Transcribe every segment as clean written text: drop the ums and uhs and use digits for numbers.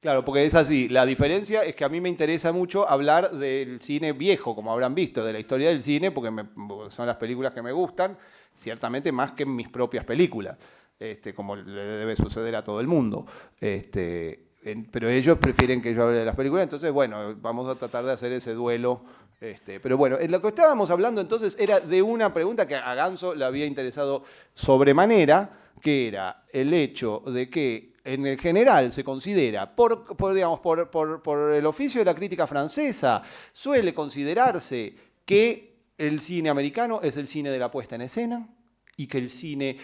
Claro, porque es así. La diferencia es que a mí me interesa mucho hablar del cine viejo, como habrán visto, de la historia del cine, porque son las películas que me gustan, ciertamente más que mis propias películas, como le debe suceder a todo el mundo. Pero ellos prefieren que yo hable de las películas, entonces, bueno, vamos a tratar de hacer ese duelo. Pero bueno, en lo que estábamos hablando entonces era de una pregunta que a Ganso le había interesado sobremanera, que era el hecho de que en el general se considera, por el oficio de la crítica francesa, suele considerarse que el cine americano es el cine de la puesta en escena y que el cine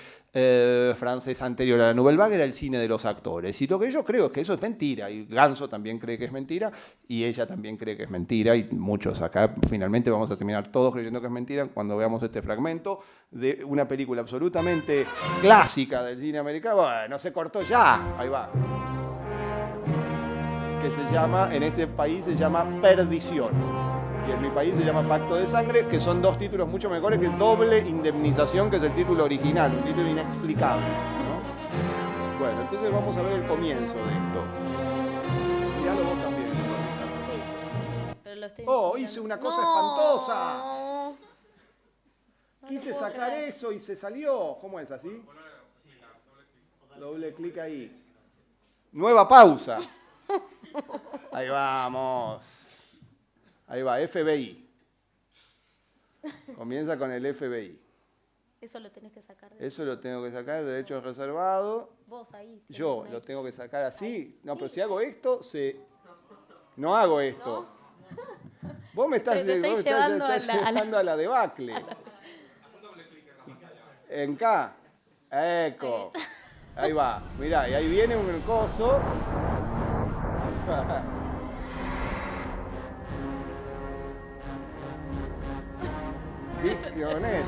francés anterior a la Nouvelle Vague era el cine de los actores. Y lo que yo creo es que eso es mentira, y Ganso también cree que es mentira, y ella también cree que es mentira, y muchos acá finalmente vamos a terminar todos creyendo que es mentira cuando veamos este fragmento de una película absolutamente clásica del cine americano. Bueno, se cortó ya, ahí va. Que se llama, en este país se llama Perdición. Y en mi país se llama Pacto de Sangre, que son dos títulos mucho mejores que Doble Indemnización, que es el título original, un título inexplicable, ¿no? Bueno, entonces vamos a ver el comienzo de esto. Míralo vos también, ¿no? Sí, pero lo estoy ¡Oh, mirando. hice una cosa espantosa! No Quise lo puedo sacar creer. eso y se salió. ¿Cómo es así? Doble clic ahí. Nueva pausa. Ahí vamos. Ahí va, FBI. Comienza con el FBI. Eso lo tenés que sacar. Eso lo tengo que sacar, derechos reservados. Vos ahí. Yo lo tengo que sacar así. No, pero si hago esto, no hago esto. Vos me estás, Te estoy llevando llevando a la debacle. En K. Eco. Ahí va. Mirá, y ahí viene un coso. Discionet.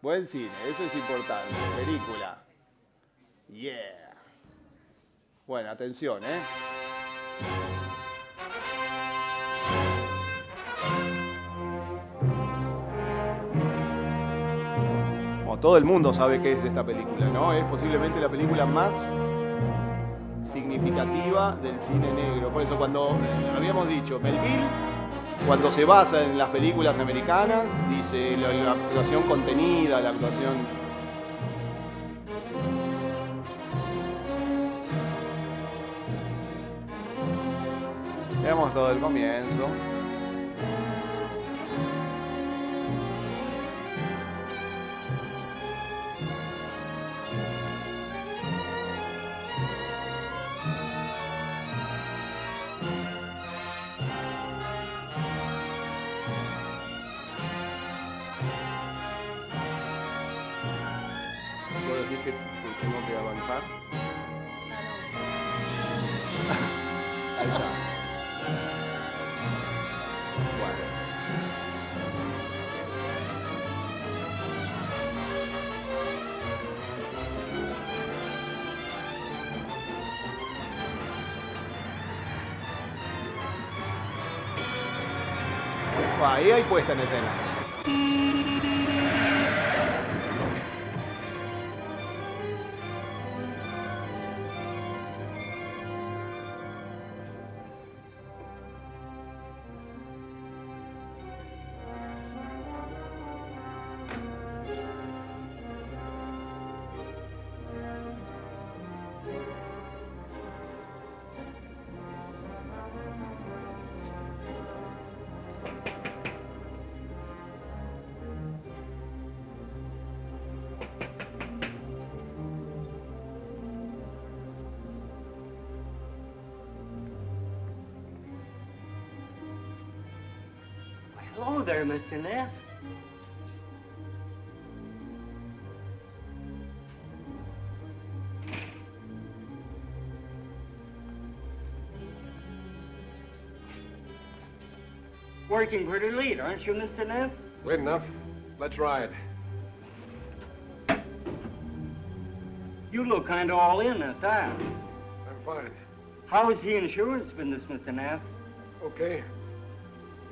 Buen cine, eso es importante. Película. Yeah. Bueno, atención, ¿eh? Como todo el mundo sabe qué es esta película, ¿no? Es posiblemente la película más significativa del cine negro. Por eso cuando habíamos dicho, Melville, cuando se basa en las películas americanas, dice la actuación contenida, la actuación... Vemos todo el comienzo. ¿Puedo decir que tengo que avanzar? Ya no. Ahí está. Bueno. Ahí hay puesta en escena. Hello there, Mr. Neff. Working pretty late, aren't you, Mr. Neff? Late enough. Let's ride. You look kind of all in at that. I'm fine. How is the insurance business, Mr. Neff? Okay.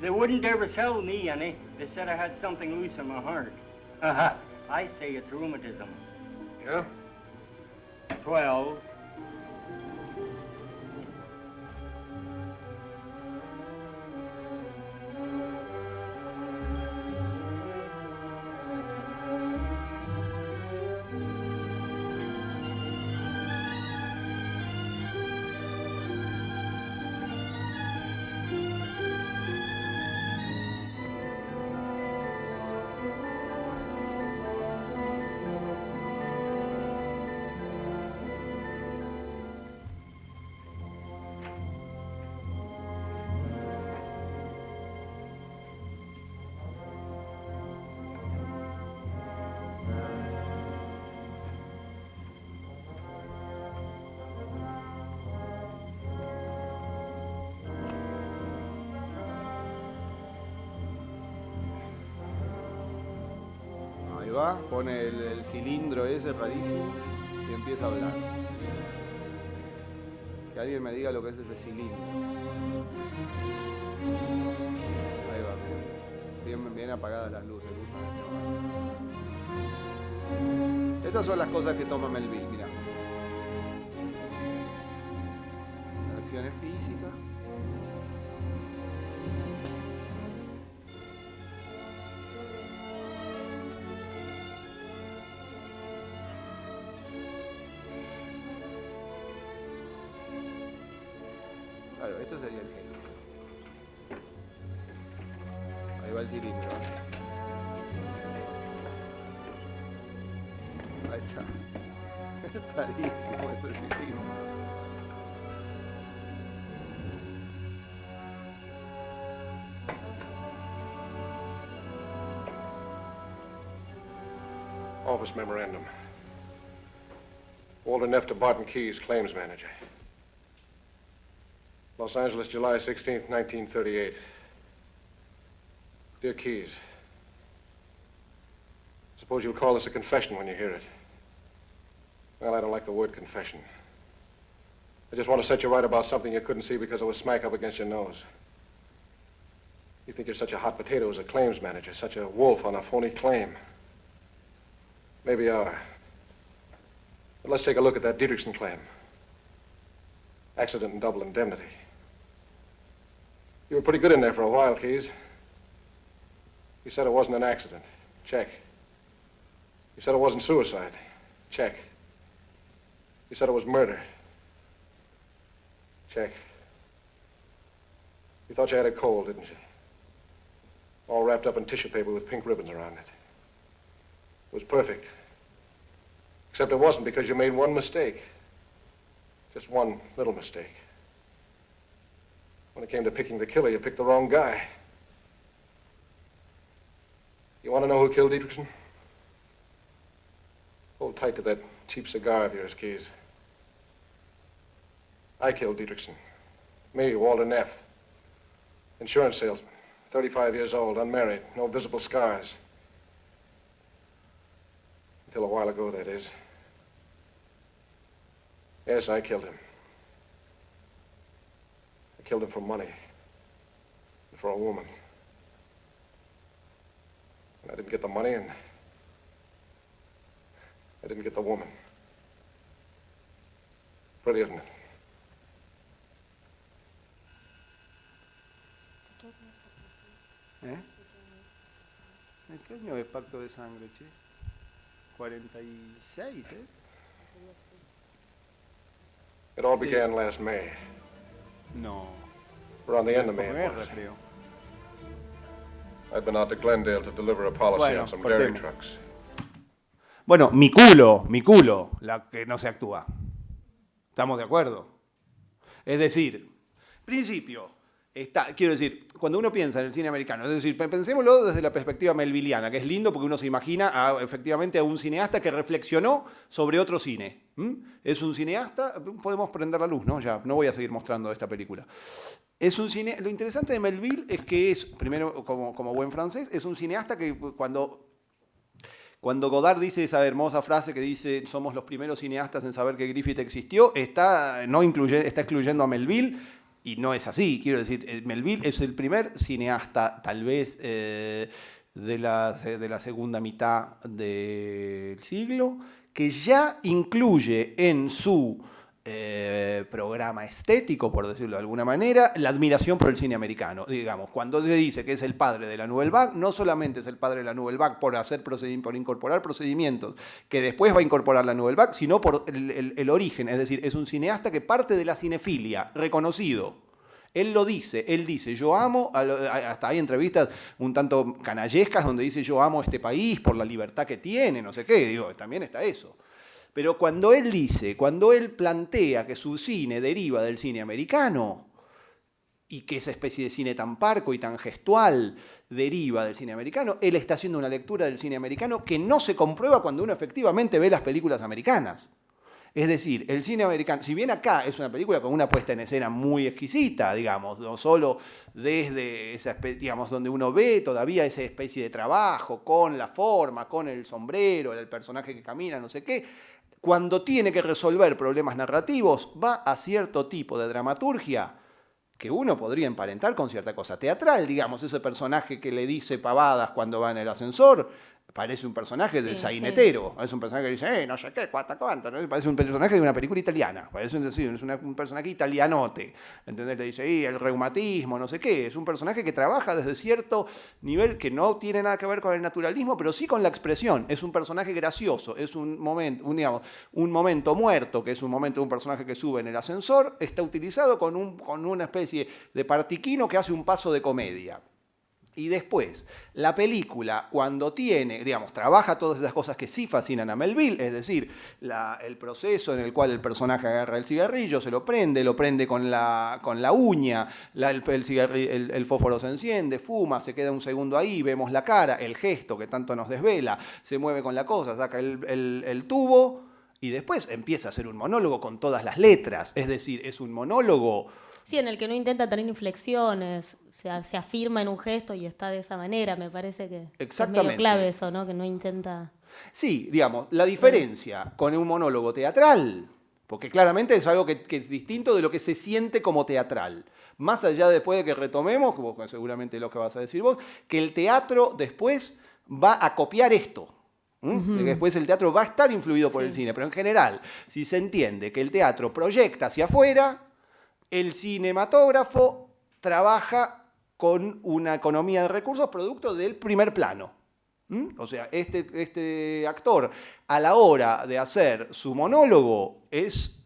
They wouldn't ever sell me any. They said I had something loose in my heart. I say it's rheumatism. Yeah? 12. Ahí va, pone el cilindro ese rarísimo y empieza a hablar. Que alguien me diga lo que es ese cilindro. Ahí va, bien apagadas las luces. Estas son las cosas que toma Melville, mirá. Acciones físicas. Claro, esto sería el gel. Ahí va el cilindro. Ahí está. Rarísimo ese cilindro. Office memorandum. Walter Neff to Barton Keyes, claims manager. Los Angeles, July 16th, 1938. Dear Keyes, suppose you'll call this a confession when you hear it. Well, I don't like the word confession. I just want to set you right about something you couldn't see because it was smack up against your nose. You think you're such a hot potato as a claims manager, such a wolf on a phony claim. Maybe you are. But let's take a look at that Dietrichson claim. Accident and double indemnity. You were pretty good in there for a while, Keyes. You said it wasn't an accident. Check. You said it wasn't suicide. Check. You said it was murder. Check. You thought you had a cold, didn't you? All wrapped up in tissue paper with pink ribbons around it. It was perfect. Except it wasn't because you made one mistake. Just one little mistake. When it came to picking the killer, you picked the wrong guy. You want to know who killed Dietrichson? Hold tight to that cheap cigar of yours, Keyes. I killed Dietrichson. Me, Walter Neff. Insurance salesman. 35 years old, unmarried, no visible scars. Until a while ago, that is. Yes, I killed him. I killed him for money. And for a woman. And I didn't get the money, and I didn't get the woman. Pretty, isn't it? ¿Eh? ¿Qué año es Pacto de Sangre, che? 46, ¿eh? It all began last May. No. Around the end of May, it Guerra, was. creo. I'd been out to Glendale to deliver a policy Bueno, on some dairy cortemos. trucks. Bueno, mi culo, la que no se actúa. ¿Estamos de acuerdo? Es decir, principio, quiero decir, cuando uno piensa en el cine americano, es decir, pensémoslo desde la perspectiva melvilliana, que es lindo porque uno se imagina efectivamente a un cineasta que reflexionó sobre otro cine. Es un cineasta, podemos prender la luz, ¿no? Ya, no voy a seguir mostrando esta película. Es un cine, lo interesante de Melville es que es, primero, como buen francés, es un cineasta que cuando Godard dice esa hermosa frase que dice somos los primeros cineastas en saber que Griffith existió, está excluyendo a Melville, y no es así. Quiero decir, Melville es el primer cineasta, tal vez, de la segunda mitad del siglo, que ya incluye en su programa estético, por decirlo de alguna manera, la admiración por el cine americano. Digamos, cuando se dice que es el padre de la Nouvelle Vague, no solamente es el padre de la Nouvelle Vague por incorporar procedimientos que después va a incorporar la Nouvelle Vague, sino por el origen, es decir, es un cineasta que parte de la cinefilia, reconocido. Él lo dice, él dice, yo amo, hasta hay entrevistas un tanto canallescas donde dice yo amo este país por la libertad que tiene, no sé qué, digo, también está eso. Pero cuando él dice, cuando él plantea que su cine deriva del cine americano y que esa especie de cine tan parco y tan gestual deriva del cine americano, él está haciendo una lectura del cine americano que no se comprueba cuando uno efectivamente ve las películas americanas. Es decir, el cine americano, si bien acá es una película con una puesta en escena muy exquisita, digamos, no solo desde esa, digamos, donde uno ve todavía esa especie de trabajo con la forma, con el sombrero, el personaje que camina, no sé qué, cuando tiene que resolver problemas narrativos, va a cierto tipo de dramaturgia que uno podría emparentar con cierta cosa teatral, digamos, ese personaje que le dice pavadas cuando va en el ascensor, parece un personaje del sainetero, es un personaje que dice, no sé qué, cuánta, ¿no? Parece un personaje de una película italiana, parece un personaje italianote, ¿entendés? Le dice, el reumatismo, no sé qué, es un personaje que trabaja desde cierto nivel que no tiene nada que ver con el naturalismo, pero sí con la expresión, es un personaje gracioso, es un momento muerto, que es un momento de un personaje que sube en el ascensor, está utilizado con una especie de partiquino que hace un paso de comedia. Y después, la película, cuando tiene, digamos, trabaja todas esas cosas que sí fascinan a Melville, es decir, el proceso en el cual el personaje agarra el cigarrillo, se lo prende con la uña, el fósforo se enciende, fuma, se queda un segundo ahí, vemos la cara, el gesto que tanto nos desvela, se mueve con la cosa, saca el tubo y después empieza a hacer un monólogo con todas las letras, es decir, es un monólogo. Sí, en el que no intenta tener inflexiones, se afirma en un gesto y está de esa manera, me parece que es medio clave eso, ¿no? Que no intenta... Sí, digamos, la diferencia con un monólogo teatral, porque claramente es algo que es distinto de lo que se siente como teatral. Más allá después de que retomemos, como seguramente lo que vas a decir vos, que el teatro después va a copiar esto. Que después el teatro va a estar influido por el cine, pero en general, si se entiende que el teatro proyecta hacia afuera, el cinematógrafo trabaja con una economía de recursos producto del primer plano. O sea, este actor, a la hora de hacer su monólogo, es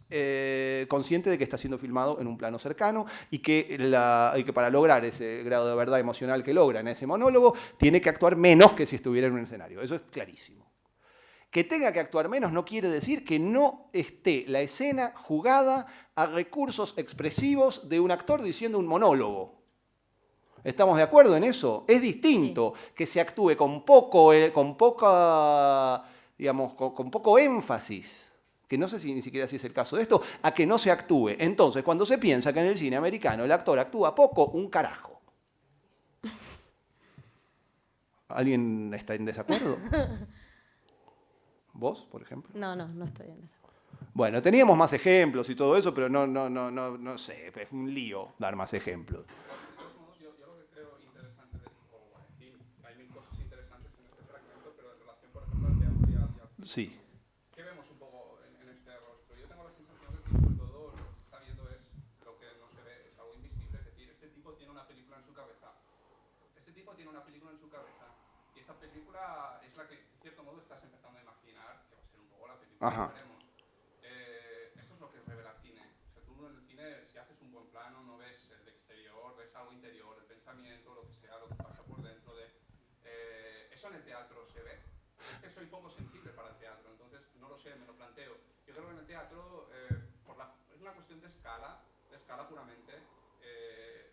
consciente de que está siendo filmado en un plano cercano y que para lograr ese grado de verdad emocional que logra en ese monólogo, tiene que actuar menos que si estuviera en un escenario. Eso es clarísimo. Que tenga que actuar menos no quiere decir que no esté la escena jugada a recursos expresivos de un actor diciendo un monólogo. ¿Estamos de acuerdo en eso? Es distinto que se actúe con poco énfasis, que no sé si ni siquiera si es el caso de esto, a que no se actúe. Entonces, cuando se piensa que en el cine americano el actor actúa poco, un carajo. ¿Alguien está en desacuerdo? ¿Vos, por ejemplo? No estoy en desacuerdo. Bueno, teníamos más ejemplos y todo eso, pero no sé, es un lío dar más ejemplos. De todos modos, yo lo que creo interesante hay mil cosas interesantes en este fragmento, pero en relación, por ejemplo, al teatro y al Sí. ¿qué vemos un poco en este rostro? Yo tengo la sensación de que sobre todo lo que se está viendo es lo que no se ve, es algo invisible, es decir, este tipo tiene una película en su cabeza. Este tipo tiene una película en su cabeza y esta película es la que, en cierto modo, estás empezando a imaginar que va a ser un poco la película que veremos. Esto es lo que revela el cine. O sea, tú en el cine, si haces un buen plano, no ves el exterior, ves algo interior, el pensamiento, lo que sea, lo que pasa por dentro de... eso en el teatro se ve. Es que soy poco sensible para el teatro, entonces no lo sé, me lo planteo. Yo creo que en el teatro, es una cuestión de escala puramente,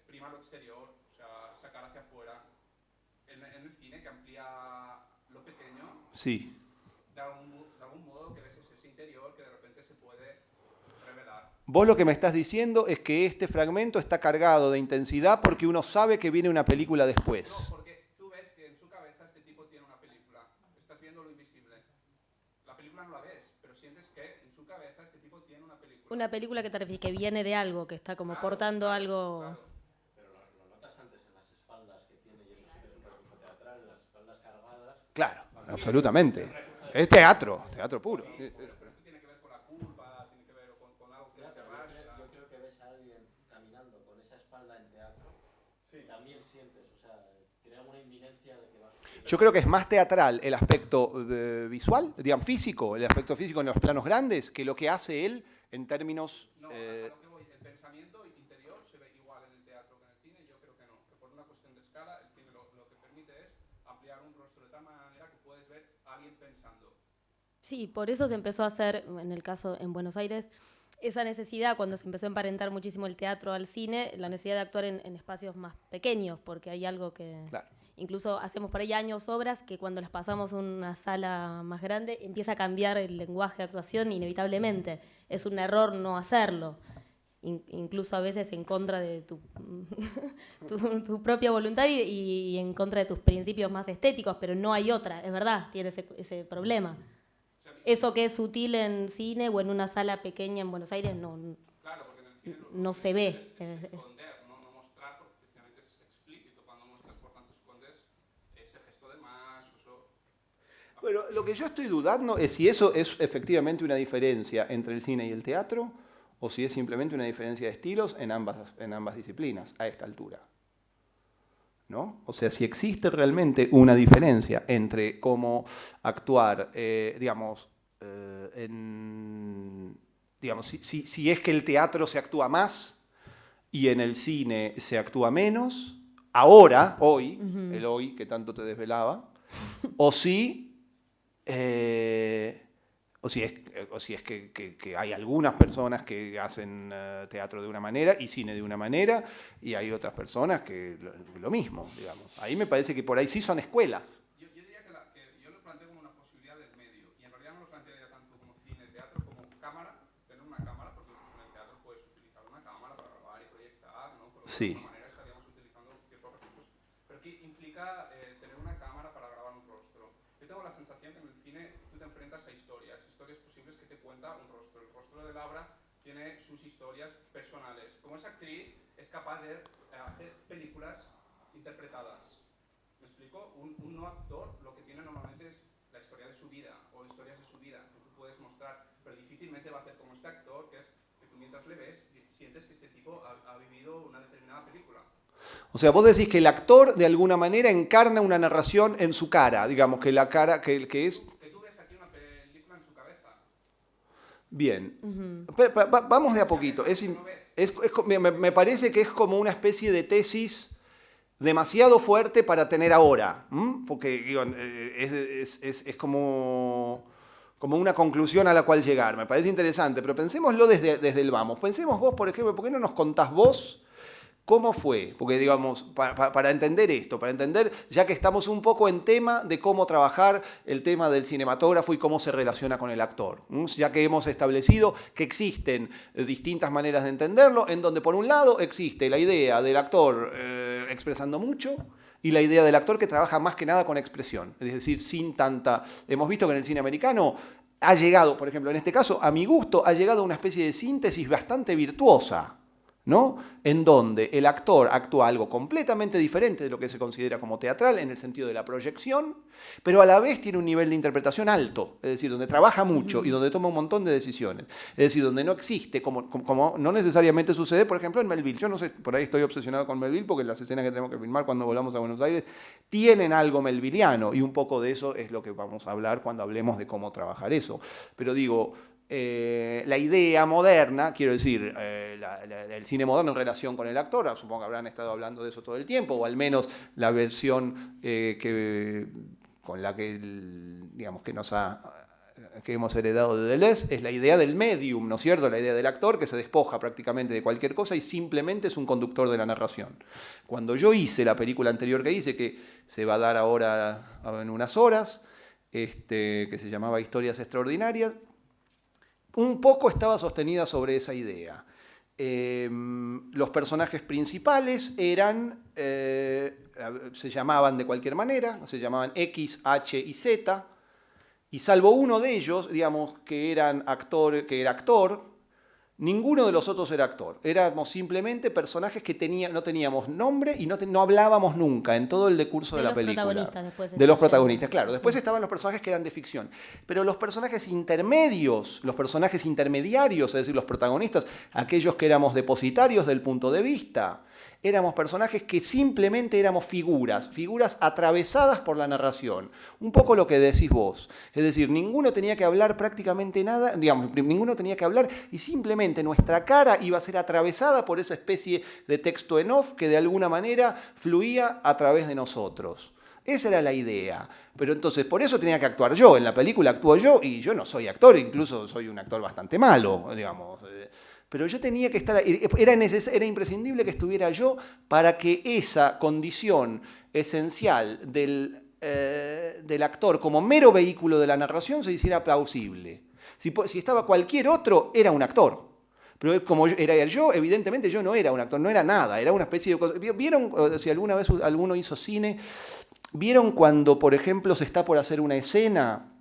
prima lo exterior, o sea, sacar hacia afuera. En el cine, que amplía lo pequeño, Sí. de algún modo que ves ese interior que de repente se puede revelar. Vos lo que me estás diciendo es que este fragmento está cargado de intensidad porque uno sabe que viene una película después. No, porque tú ves que en su cabeza este tipo tiene una película. Estás viendo lo invisible. La película no la ves, pero sientes que en su cabeza este tipo tiene una película. Una película que viene de algo, que está como portando algo... Claro. Pero lo notas antes en las espaldas que tiene, y eso sí que es un recurso teatral, en las espaldas cargadas. Claro, absolutamente. Es teatro puro. Pero esto tiene que ver con la culpa, tiene que ver con algo que te arrastra. Yo creo que ves a alguien caminando con esa espalda en teatro, también sientes, o sea, crea una inminencia de que va a suceder. Yo creo que es más teatral el aspecto visual, digamos, físico, el aspecto físico en los planos grandes, que lo que hace él en términos... No, a lo que voy, el pensamiento interior se ve igual en el teatro que en el cine, yo creo que no, que por una cuestión de escala, el cine lo que permite es ampliar un rostro de tal manera que puedes ver a alguien pensando. Sí, por eso se empezó a hacer, en el caso en Buenos Aires, esa necesidad, cuando se empezó a emparentar muchísimo el teatro al cine, la necesidad de actuar en espacios más pequeños, porque hay algo que... Claro. Incluso hacemos por ahí años obras que cuando las pasamos a una sala más grande empieza a cambiar el lenguaje de actuación inevitablemente. Es un error no hacerlo, incluso a veces en contra de tu propia voluntad y en contra de tus principios más estéticos, pero no hay otra, es verdad, tiene ese problema. Eso que es sutil en cine o en una sala pequeña en Buenos Aires Claro, porque en el cine no se ve. Es esconder, no mostrar, porque precisamente es explícito. Cuando muestras, por tanto, escondes ese gesto de más. Bueno, lo que yo estoy dudando es si eso es efectivamente una diferencia entre el cine y el teatro o si es simplemente una diferencia de estilos en ambas disciplinas a esta altura. ¿No? O sea, si existe realmente una diferencia entre cómo actuar, digamos, si es que el teatro se actúa más y en el cine se actúa menos, hoy, el hoy que tanto te desvelaba, o si es que hay algunas personas que hacen teatro de una manera y cine de una manera, y hay otras personas que lo mismo, digamos. Ahí me parece que por ahí sí son escuelas. Yo diría que yo lo planteo como una posibilidad del medio, y en realidad no lo plantearía tanto como cine, teatro, como cámara, tener una cámara, porque incluso en el teatro puedes utilizar una cámara para grabar y proyectar, ¿no? Por Sí. alguna manera estaríamos utilizando ciertos recursos, pero que implica tener una cámara para grabar un rostro. Yo tengo la sensación que en el cine tú te enfrentas a historias posibles que te cuenta un rostro. El rostro de Laura tiene sus historias personales. Como esa actriz es capaz de hacer películas interpretadas. ¿Me explico? Un no actor lo que tiene normalmente es la historia de su vida o historias de su vida que tú puedes mostrar, pero difícilmente va a hacer como este actor, que es que tú mientras le ves sientes que este tipo ha vivido una determinada película. O sea, vos decís que el actor de alguna manera encarna una narración en su cara, digamos, que la cara que es... Que tú ves aquí una película en su cabeza. Bien. Vamos de a poquito. Me parece que es como una especie de tesis demasiado fuerte para tener ahora, porque digo, es como una conclusión a la cual llegar. Me parece interesante, pero pensémoslo desde el vamos. Pensemos vos, por ejemplo, ¿por qué no nos contás vos cómo fue? Porque, digamos, para entender esto, ya que estamos un poco en tema de cómo trabajar el tema del cinematógrafo y cómo se relaciona con el actor, ya que hemos establecido que existen distintas maneras de entenderlo, en donde por un lado existe la idea del actor expresando mucho y la idea del actor que trabaja más que nada con expresión, es decir, sin tanta... Hemos visto que en el cine americano ha llegado, por ejemplo, en este caso, a mi gusto, ha llegado a una especie de síntesis bastante virtuosa, ¿no? En donde el actor actúa algo completamente diferente de lo que se considera como teatral en el sentido de la proyección, pero a la vez tiene un nivel de interpretación alto, es decir, donde trabaja mucho y donde toma un montón de decisiones, es decir, donde no existe, como no necesariamente sucede, por ejemplo, en Melville. Yo no sé, por ahí estoy obsesionado con Melville porque las escenas que tenemos que filmar cuando volamos a Buenos Aires tienen algo melvilliano y un poco de eso es lo que vamos a hablar cuando hablemos de cómo trabajar eso. Pero digo... la idea moderna, quiero decir, el cine moderno en relación con el actor, supongo que habrán estado hablando de eso todo el tiempo, o al menos la versión con la que, digamos, que hemos heredado de Deleuze, es la idea del medium, ¿no es cierto? La idea del actor que se despoja prácticamente de cualquier cosa y simplemente es un conductor de la narración. Cuando yo hice la película anterior que hice, que se va a dar ahora en unas horas, que se llamaba Historias Extraordinarias, un poco estaba sostenida sobre esa idea. Los personajes principales se llamaban de cualquier manera, se llamaban X, H y Z, y salvo uno de ellos, digamos, que era actor, Ninguno de los otros era actor. Éramos simplemente personajes que no teníamos nombre y no hablábamos nunca en todo el decurso de la película. De los protagonistas, claro. Después estaban los personajes que eran de ficción. Pero los personajes intermedios, los personajes intermediarios, es decir, los protagonistas, aquellos que éramos depositarios del punto de vista, éramos personajes que simplemente éramos figuras atravesadas por la narración. Un poco lo que decís vos. Es decir, ninguno tenía que hablar prácticamente nada, digamos, ninguno tenía que hablar y simplemente nuestra cara iba a ser atravesada por esa especie de texto en off que de alguna manera fluía a través de nosotros. Esa era la idea. Pero entonces, por eso tenía que actuar yo. En la película actúo yo y yo no soy actor, incluso soy un actor bastante malo, digamos. Pero yo tenía que estar, era imprescindible que estuviera yo para que esa condición esencial del actor como mero vehículo de la narración se hiciera plausible. Si estaba cualquier otro, era un actor. Pero como era yo, evidentemente yo no era un actor, no era nada, era una especie de... ¿Vieron, si alguna vez alguno hizo cine, vieron cuando, por ejemplo, se está por hacer una escena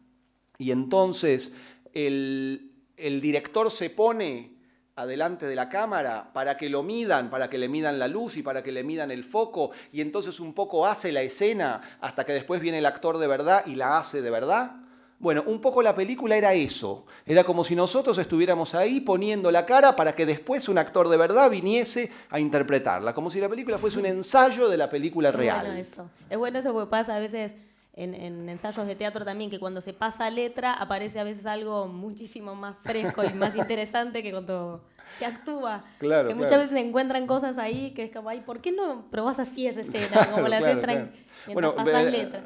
y entonces el director se pone adelante de la cámara para que lo midan, para que le midan la luz y para que le midan el foco, y entonces un poco hace la escena hasta que después viene el actor de verdad y la hace de verdad? Bueno, un poco la película era eso. Era como si nosotros estuviéramos ahí poniendo la cara para que después un actor de verdad viniese a interpretarla, como si la película fuese un ensayo de la película real. Es bueno eso porque pasa a veces en ensayos de teatro también, que cuando se pasa letra aparece a veces algo muchísimo más fresco y más interesante que cuando se actúa. Claro, que muchas veces se encuentran cosas ahí que es como, ay, ¿por qué no probás así esa escena? Como la haces mientras pasas letra.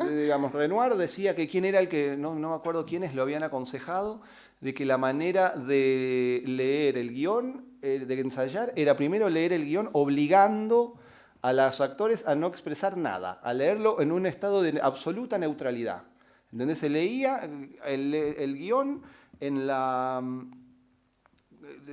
Digamos, Renoir decía que quién era el que, no me acuerdo quiénes lo habían aconsejado, de que la manera de leer el guión, de ensayar, era primero leer el guión obligando a los actores a no expresar nada, a leerlo en un estado de absoluta neutralidad. ¿Entendés? Se leía el guión en la...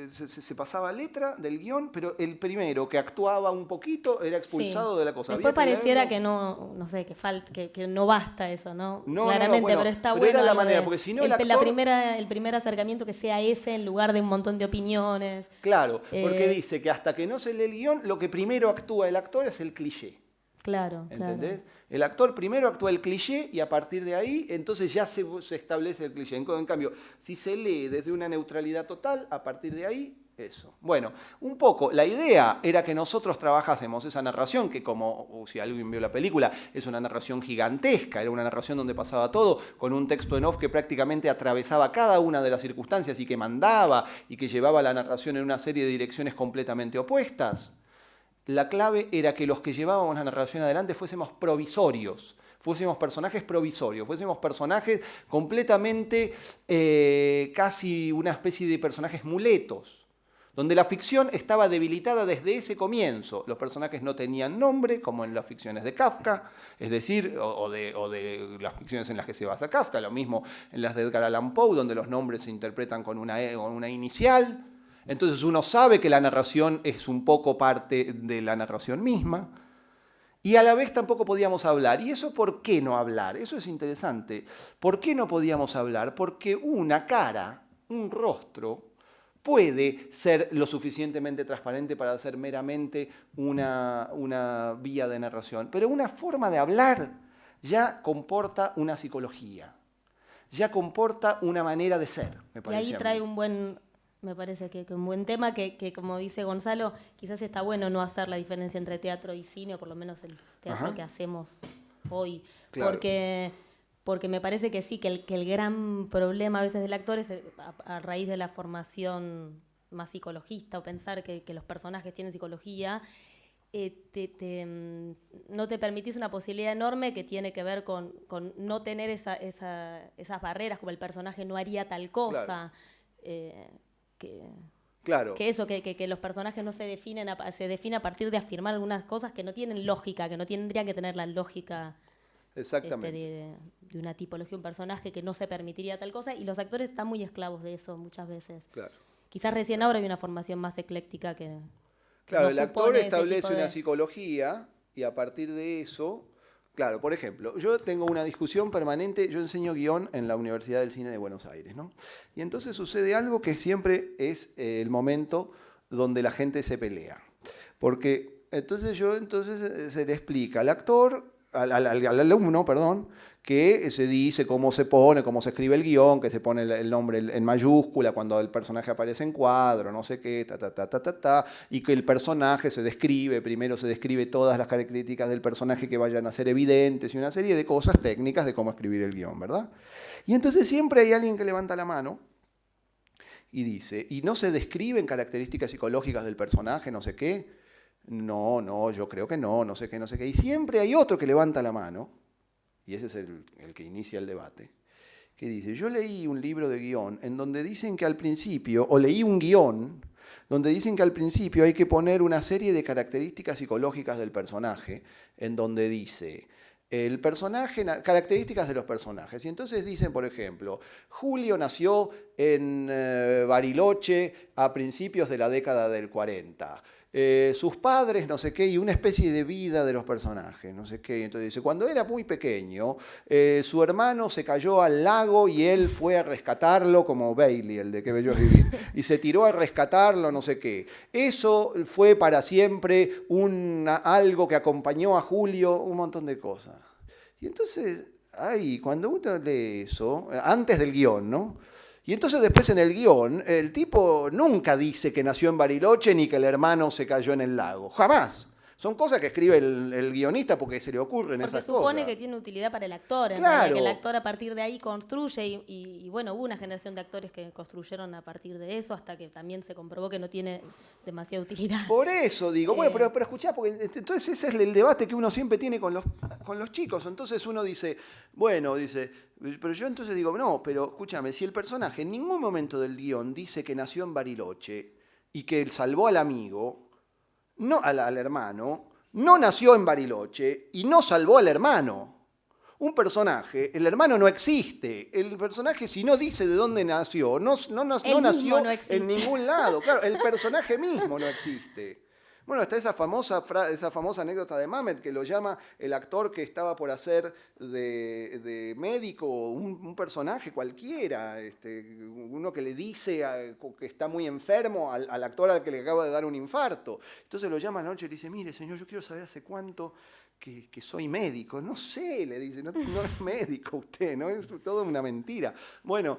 Se pasaba letra del guión, pero el primero que actuaba un poquito era expulsado de la cosa. Después pareciera que no sé, que no basta eso, ¿no? Claramente, bueno, pero está pero bueno. Era la manera, porque si no el primer acercamiento que sea ese en lugar de un montón de opiniones. Claro, porque dice que hasta que no se lee el guión, lo que primero actúa el actor es el cliché. Claro, ¿entendés? El actor primero actúa el cliché y a partir de ahí entonces ya se establece el cliché. En cambio, si se lee desde una neutralidad total, a partir de ahí, eso. Bueno, un poco, la idea era que nosotros trabajásemos esa narración, que como si alguien vio la película, es una narración gigantesca, era una narración donde pasaba todo, con un texto en off que prácticamente atravesaba cada una de las circunstancias y que mandaba y que llevaba la narración en una serie de direcciones completamente opuestas. La clave era que los que llevábamos la narración adelante fuésemos provisorios, fuésemos personajes provisorios, fuésemos personajes completamente, casi una especie de personajes muletos, donde la ficción estaba debilitada desde ese comienzo. Los personajes no tenían nombre, como en las ficciones de Kafka, es decir, o de las ficciones en las que se basa Kafka, lo mismo en las de Edgar Allan Poe, donde los nombres se interpretan con una inicial. Entonces uno sabe que la narración es un poco parte de la narración misma y a la vez tampoco podíamos hablar. ¿Y eso por qué no hablar? Eso es interesante. ¿Por qué no podíamos hablar? Porque una cara, un rostro, puede ser lo suficientemente transparente para ser meramente una vía de narración. Pero una forma de hablar ya comporta una psicología, ya comporta una manera de ser, me parece. Y ahí trae me parece que un buen tema que, como dice Gonzalo, quizás está bueno no hacer la diferencia entre teatro y cine, o por lo menos el teatro que hacemos hoy. Claro. Porque me parece que sí, que el gran problema a veces del actor es a raíz de la formación más psicologista, o pensar que los personajes tienen psicología, no te permitís una posibilidad enorme que tiene que ver con no tener esas barreras, como el personaje no haría tal cosa. Claro. Que los personajes no se definen se define a partir de afirmar algunas cosas que no tienen lógica, que no tendrían que tener la lógica de una tipología, un personaje que no se permitiría tal cosa, y los actores están muy esclavos de eso muchas veces. Claro. Quizás recién ahora hay una formación más ecléctica que claro, no el actor establece una psicología y a partir de eso Claro, por ejemplo, yo tengo una discusión permanente, yo enseño guión en la Universidad del Cine de Buenos Aires, ¿no? Y entonces sucede algo que siempre es el momento donde la gente se pelea. Porque entonces se le explica al actor, al alumno, perdón, que se dice cómo se pone, cómo se escribe el guión, que se pone el nombre en mayúscula cuando el personaje aparece en cuadro, no sé qué, y que el personaje se describe, primero se describe todas las características del personaje que vayan a ser evidentes y una serie de cosas técnicas de cómo escribir el guión, ¿verdad? Y entonces siempre hay alguien que levanta la mano y dice, ¿y no se describen características psicológicas del personaje, no sé qué? No, yo creo que no sé qué, no sé qué. Y siempre hay otro que levanta la mano, y ese es el que inicia el debate, que dice, yo leí un libro de guión en donde dicen que al principio, o leí un guión, donde dicen que al principio hay que poner una serie de características psicológicas del personaje, en donde dice, el personaje, características de los personajes. Y entonces dicen, por ejemplo, Julio nació en Bariloche a principios de la década del 40. Sus padres, no sé qué, y una especie de vida de los personajes, no sé qué. Entonces dice, cuando era muy pequeño, su hermano se cayó al lago y él fue a rescatarlo, como Bailey, el de Qué bello es vivir, y se tiró a rescatarlo, no sé qué. Eso fue para siempre algo que acompañó a Julio, un montón de cosas. Y entonces, cuando uno lee eso, antes del guión, ¿no? Y entonces después en el guión, el tipo nunca dice que nació en Bariloche ni que el hermano se cayó en el lago. Jamás. Son cosas que escribe el guionista porque se le ocurren esas cosas. Porque supone que tiene utilidad para el actor. En Claro. realidad, que el actor a partir de ahí construye y bueno, hubo una generación de actores que construyeron a partir de eso hasta que también se comprobó que no tiene demasiada utilidad. Por eso digo, bueno, pero escuchá, porque entonces ese es el debate que uno siempre tiene con los chicos. Entonces uno dice, pero yo entonces digo, no, pero escúchame, si el personaje en ningún momento del guión dice que nació en Bariloche y que salvó al amigo, no al hermano, no nació en Bariloche y no salvó al hermano. Un personaje, el hermano no existe. El personaje, si no dice de dónde nació, no nació en ningún lado. Claro, el personaje mismo no existe. Bueno, está esa famosa anécdota de Mamet que lo llama el actor que estaba por hacer de médico, un personaje cualquiera, uno que le dice que está muy enfermo al actor al que le acaba de dar un infarto. Entonces lo llama a la noche y le dice, mire señor, yo quiero saber hace cuánto que soy médico. No sé, le dice, no es médico usted, ¿no? Es todo una mentira. Bueno,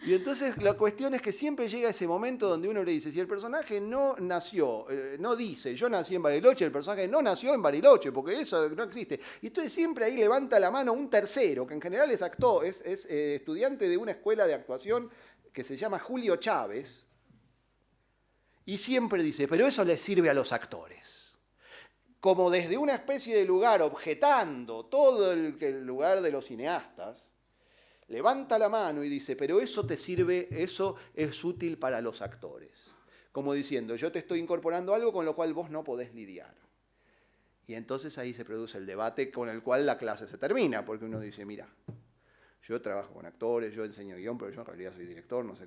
y entonces la cuestión es que siempre llega ese momento donde uno le dice, si el personaje no nació, no dice, yo nací en Bariloche, el personaje no nació en Bariloche, porque eso no existe. Y entonces siempre ahí levanta la mano un tercero, que en general es actor, es estudiante de una escuela de actuación que se llama Julio Chávez, y siempre dice, pero eso les sirve a los actores. Como desde una especie de lugar objetando todo el lugar de los cineastas, levanta la mano y dice, pero eso te sirve, eso es útil para los actores. Como diciendo, yo te estoy incorporando algo con lo cual vos no podés lidiar. Y entonces ahí se produce el debate con el cual la clase se termina, porque uno dice, mira, yo trabajo con actores, yo enseño guión, pero yo en realidad soy director, no sé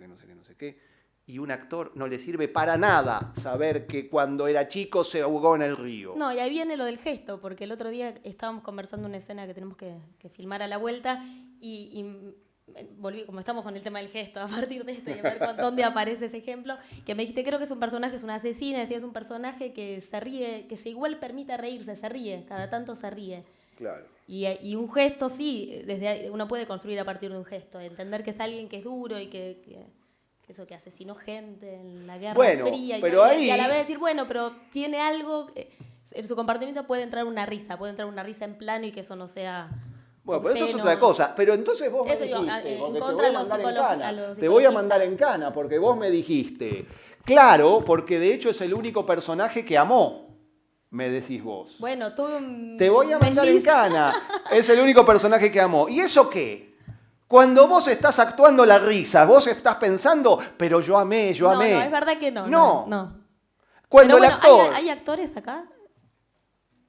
qué. Y un actor no le sirve para nada saber que cuando era chico se ahogó en el río. No, y ahí viene lo del gesto, porque el otro día estábamos conversando una escena que tenemos que filmar a la vuelta y volví, como estamos con el tema del gesto, a partir de esto y a ver dónde aparece ese ejemplo, que me dijiste, creo que es un personaje, es una asesina, decía, es un personaje que se ríe, que se igual permite reírse, se ríe, cada tanto se ríe. Claro. Y un gesto, sí, desde ahí uno puede construir a partir de un gesto, entender que es alguien que es duro y que eso que asesinó gente en la Guerra Fría y a la vez decir, bueno, pero tiene algo, en su comportamiento puede entrar una risa en plano y que eso no sea... Bueno, pero eso es otra cosa. Pero entonces vos me dijiste, te voy a mandar en cana, porque vos me dijiste, claro, porque de hecho es el único personaje que amó, me decís vos. Bueno, te voy a mandar en cana, es el único personaje que amó. ¿Y eso qué? Cuando vos estás actuando la risa, vos estás pensando, pero yo amé. No, es verdad que no. Cuando pero el actor... ¿hay actores acá?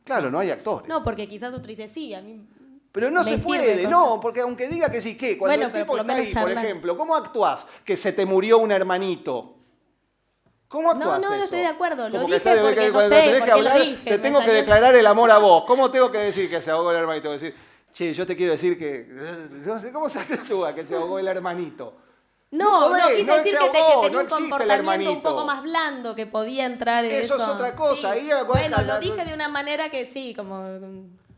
Claro, no hay actores. No, porque quizás otro dice, sí, a mí... Pero no se puede, no, porque aunque diga que sí, ¿qué? Cuando el tipo está ahí, por ejemplo, ¿cómo actuás que se te murió un hermanito? ¿Cómo actúas No, eso? no estoy de acuerdo. Lo Como que dije está- porque no cuando sé tenés por que qué lo hablar, dije. te me tengo que salió. declarar el amor a vos. ¿Cómo tengo que decir que se ahogó el hermanito? Decir, che, yo te quiero decir que... No sé, ¿cómo se actúa que se ahogó el hermanito? No, podés, quise no decir se que, ahogó, que tenía no un existe el comportamiento un hermanito. poco más blando, que podía entrar en eso. Eso es otra cosa, ahí bueno, aguanta- lo dije de una manera que sí, como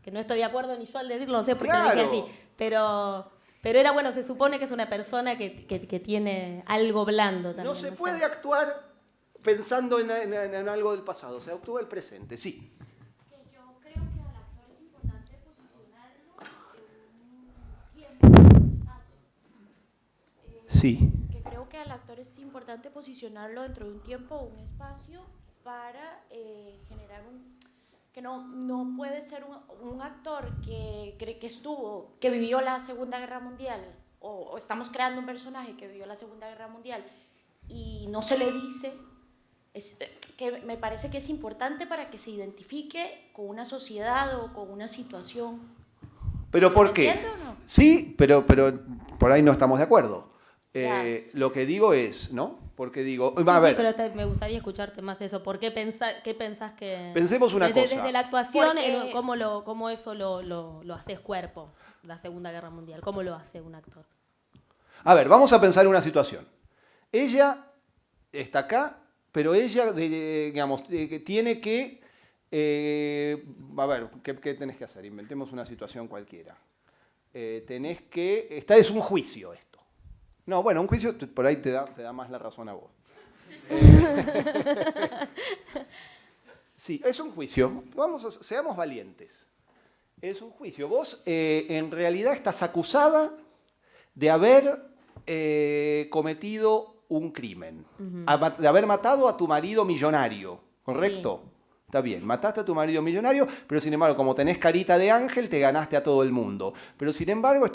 que no estoy de acuerdo ni yo al decirlo, no sé por qué lo Claro. dije así. Pero era bueno, se supone que es una persona que tiene algo blando también. No se sé. puede actuar pensando en algo del pasado, se actúa el presente, sí. Que yo creo que al actor es importante posicionarlo en un tiempo, en un espacio. Sí. Que creo que al actor es importante posicionarlo dentro de un tiempo o un espacio para generar que no puede ser un actor que vivió la Segunda Guerra Mundial o estamos creando un personaje que vivió la Segunda Guerra Mundial y no se le dice. Que me parece que es importante para que se identifique con una sociedad o con una situación. ¿Pero ¿Se por me qué? entiende o no? Sí, pero por ahí no estamos de acuerdo. Claro. Lo que digo es, ¿no? Porque digo, Sí, a sí, ver, pero me gustaría escucharte más eso. ¿Por qué qué pensás que...? Pensemos una cosa. Desde la actuación, Porque- ¿cómo eso lo haces cuerpo? La Segunda Guerra Mundial. ¿Cómo lo hace un actor? a ver, vamos a pensar una situación. Ella está acá, pero ella, digamos, que tiene que... a ver, ¿qué tenés que hacer? Inventemos una situación cualquiera. Tenés que... es un juicio esto. No, bueno, un juicio por ahí te da más la razón a vos. Sí, es un juicio. Seamos valientes. Es un juicio. Vos en realidad estás acusada de haber cometido un crimen, de haber matado a tu marido millonario, ¿correcto? Está bien, mataste a tu marido millonario, pero sin embargo, como tenés carita de ángel, te ganaste a todo el mundo. Pero sin embargo,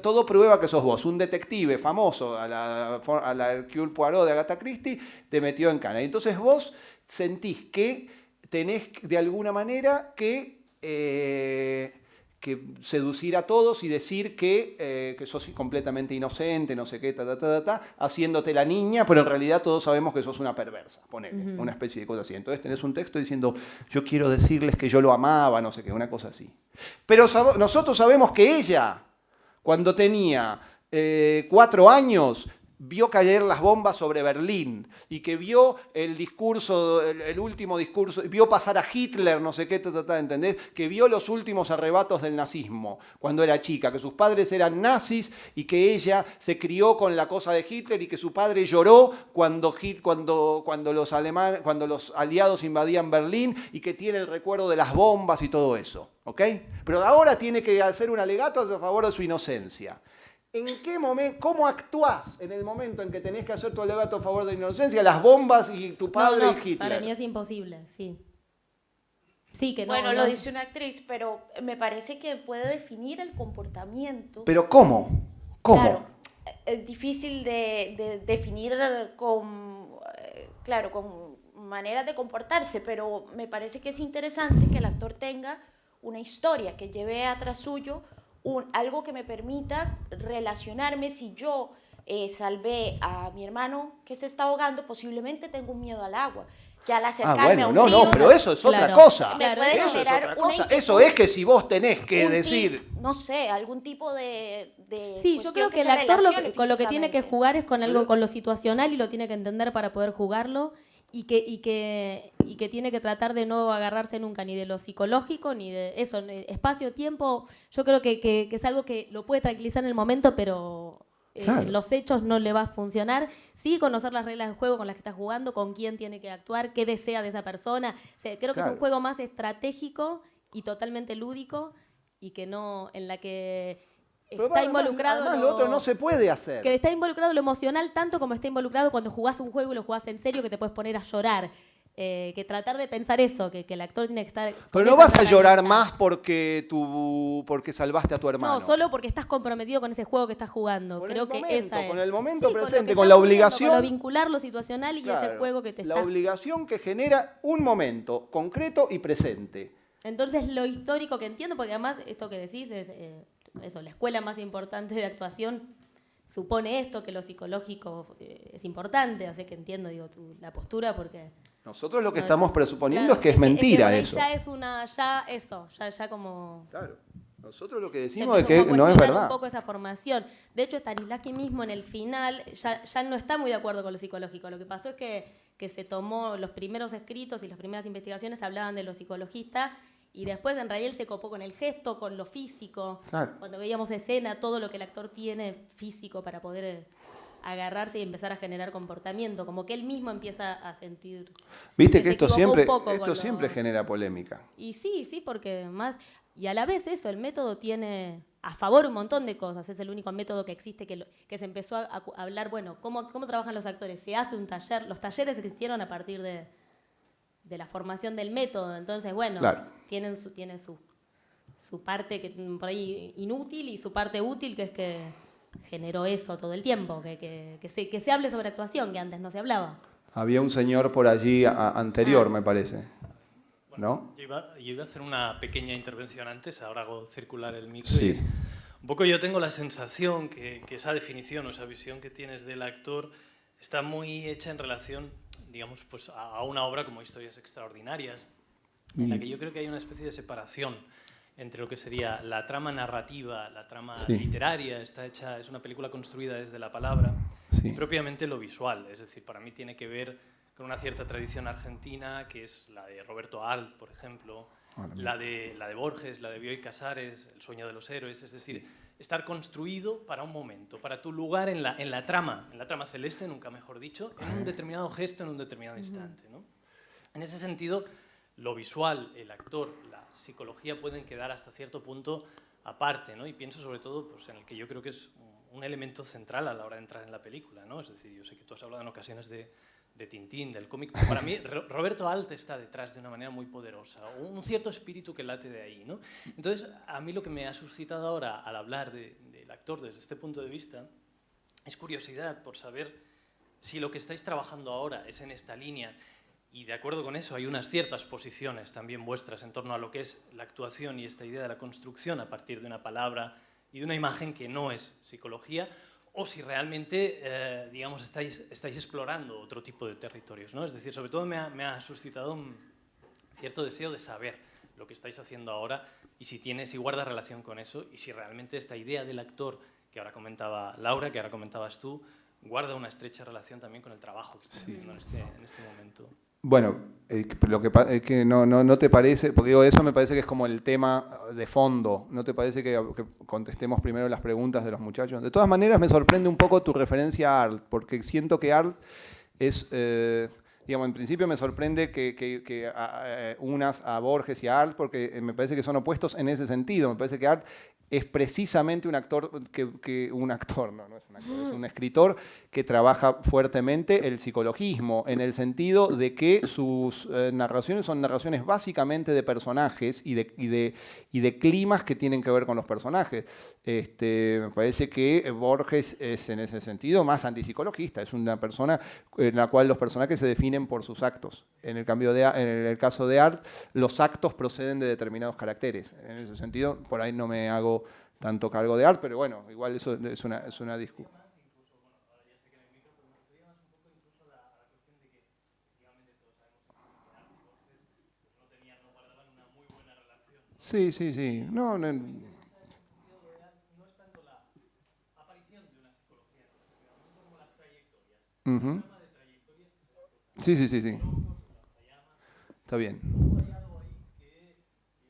todo prueba que sos vos, un detective famoso, a la Hercule Poirot de Agatha Christie, te metió en cana. Y entonces vos sentís que tenés de alguna manera que seducir a todos y decir que sos completamente inocente, no sé qué, haciéndote la niña, pero en realidad todos sabemos que sos una perversa, ponele, una especie de cosa así. Entonces tenés un texto diciendo, yo quiero decirles que yo lo amaba, no sé qué, una cosa así. Pero nosotros sabemos que ella, cuando tenía 4 años, vio caer las bombas sobre Berlín y que vio el discurso, el último discurso, vio pasar a Hitler, no sé qué, ¿entendés? Que vio los últimos arrebatos del nazismo cuando era chica, que sus padres eran nazis y que ella se crió con la cosa de Hitler y que su padre lloró cuando los aliados invadían Berlín y que tiene el recuerdo de las bombas y todo eso, ¿ok? Pero ahora tiene que hacer un alegato a favor de su inocencia. ¿En qué momento, cómo actuás en el momento en que tenés que hacer tu alegato a favor de la inocencia, las bombas y tu padre y Hitler? Para mí es imposible, sí. Sí, que no. Bueno, no. lo dice una actriz, pero me parece que puede definir el comportamiento. ¿Pero cómo? ¿Cómo? Claro, es difícil de definir con maneras de comportarse, pero me parece que es interesante que el actor tenga una historia que lleve atrás suyo algo que me permita relacionarme. Si yo salvé a mi hermano que se está ahogando, posiblemente tengo un miedo al agua. Que al acercarme a un río, pero eso es otra Claro. cosa. Claro. Me puede Eso es generar otra una cosa. inquietud, Eso es que si vos tenés que un decir... no sé, algún tipo de Sí, yo cuestión creo que el se actor relacione con lo que tiene que físicamente. jugar es con algo, con lo situacional, y lo tiene que entender para poder jugarlo, y que tiene que tratar de no agarrarse nunca ni de lo psicológico ni de eso, espacio-tiempo. Yo creo que es algo que lo puede tranquilizar en el momento, pero Claro. en los hechos no le va a funcionar. Sí, conocer las reglas del juego con las que está jugando, con quién tiene que actuar, qué desea de esa persona. O sea, creo que es Claro. un juego más estratégico y totalmente lúdico, y que no, en la que Pero está además, involucrado además, lo otro no se puede hacer. que está involucrado lo emocional tanto como está involucrado cuando jugás un juego y lo jugás en serio, que te puedes poner a llorar. Que tratar de pensar eso, que el actor tiene que estar... Pero con no esa vas a llorar mentalidad. más porque salvaste a tu hermano. No, solo porque estás comprometido con ese juego que estás jugando. Con Creo el que momento, esa es. con el momento Sí, lo presente, que con estás la viviendo, obligación. Con lo vincular lo situacional y ese Claro, juego que te la está... obligación que genera un momento concreto y presente. Entonces, lo histórico que entiendo, porque además esto que decís es eso, la escuela más importante de actuación supone esto, que lo psicológico es importante, o sea que entiendo, digo, la postura, porque... Nosotros lo que No, estamos presuponiendo claro, es que es mentira por ahí eso. Ya como... Claro. Nosotros lo que se decimos es empieza que como a no es cuestionar verdad. un poco esa formación. De hecho, Stanislavski mismo en el final ya no está muy de acuerdo con lo psicológico. Lo que pasó es que se tomó los primeros escritos y las primeras investigaciones hablaban de lo psicologista y después en realidad él se copó con el gesto, con lo físico. Claro. Cuando veíamos escena, todo lo que el actor tiene físico para poder agarrarse y empezar a generar comportamiento, como que él mismo empieza a sentir... Viste que se esto equivocó un siempre, poco con esto lo- siempre genera polémica. Y sí, porque más... Y a la vez eso, el método tiene a favor un montón de cosas. Es el único método que existe que se empezó a hablar, bueno, ¿cómo trabajan los actores? Se hace un taller. Los talleres existieron a partir de la formación del método. Entonces, bueno, Claro. tienen su parte que por ahí inútil y su parte útil, que es que generó eso todo el tiempo. Que se hable sobre actuación, que antes no se hablaba. Había un señor por allí anterior, me parece. ¿No? Yo iba a hacer una pequeña intervención antes, ahora hago circular el micro. Sí. Un poco yo tengo la sensación que esa definición o esa visión que tienes del actor está muy hecha en relación, digamos, pues a una obra como Historias Extraordinarias, en la que yo creo que hay una especie de separación entre lo que sería la trama narrativa, la trama Sí. literaria, es una película construida desde la palabra, Sí. y propiamente lo visual. Es decir, para mí tiene que ver con una cierta tradición argentina, que es la de Roberto Alt, por ejemplo, la de Borges, la de Bioy Casares, El sueño de los héroes. Es decir, estar construido para un momento, para tu lugar en la trama celeste, nunca mejor dicho, en un determinado gesto, en un determinado instante, ¿no? En ese sentido, lo visual, el actor, la psicología pueden quedar hasta cierto punto aparte, ¿no? Y pienso sobre todo pues, en el que yo creo que es un elemento central a la hora de entrar en la película, ¿no? Es decir, yo sé que tú has hablado en ocasiones de Tintín, del cómic, pero para mí Roberto Alt está detrás de una manera muy poderosa, un cierto espíritu que late de ahí, ¿no? Entonces, a mí lo que me ha suscitado ahora al hablar del actor desde este punto de vista es curiosidad por saber si lo que estáis trabajando ahora es en esta línea. Y de acuerdo con eso, hay unas ciertas posiciones también vuestras en torno a lo que es la actuación y esta idea de la construcción a partir de una palabra y de una imagen que no es psicología, o si realmente, digamos, estáis explorando otro tipo de territorios, ¿no? Es decir, sobre todo me ha suscitado un cierto deseo de saber lo que estáis haciendo ahora y si guarda relación con eso y si realmente esta idea del actor que ahora comentaba Laura, que ahora comentabas tú, guarda una estrecha relación también con el trabajo que estás haciendo en este momento. Bueno, lo que es que no te parece, porque digo, eso me parece que es como el tema de fondo. ¿No te parece que contestemos primero las preguntas de los muchachos? De todas maneras, me sorprende un poco tu referencia a Art, porque siento que Art es, digamos, en principio me sorprende que unas a Borges y a Art, porque me parece que son opuestos en ese sentido. Me parece que Art es precisamente un actor, no es un actor, es un escritor que trabaja fuertemente el psicologismo, en el sentido de que sus narraciones son narraciones básicamente de personajes y de climas que tienen que ver con los personajes. Me parece que Borges es en ese sentido más antipsicologista, es una persona en la cual los personajes se definen por sus actos. En el caso de Art, los actos proceden de determinados caracteres. En ese sentido, por ahí no me hago tanto cargo de Art, pero bueno, igual eso es una discusión. Sí. No es tanto la aparición de una psicología, sino como las trayectorias. Uh-huh. Sí. Está bien. Hay algo ahí que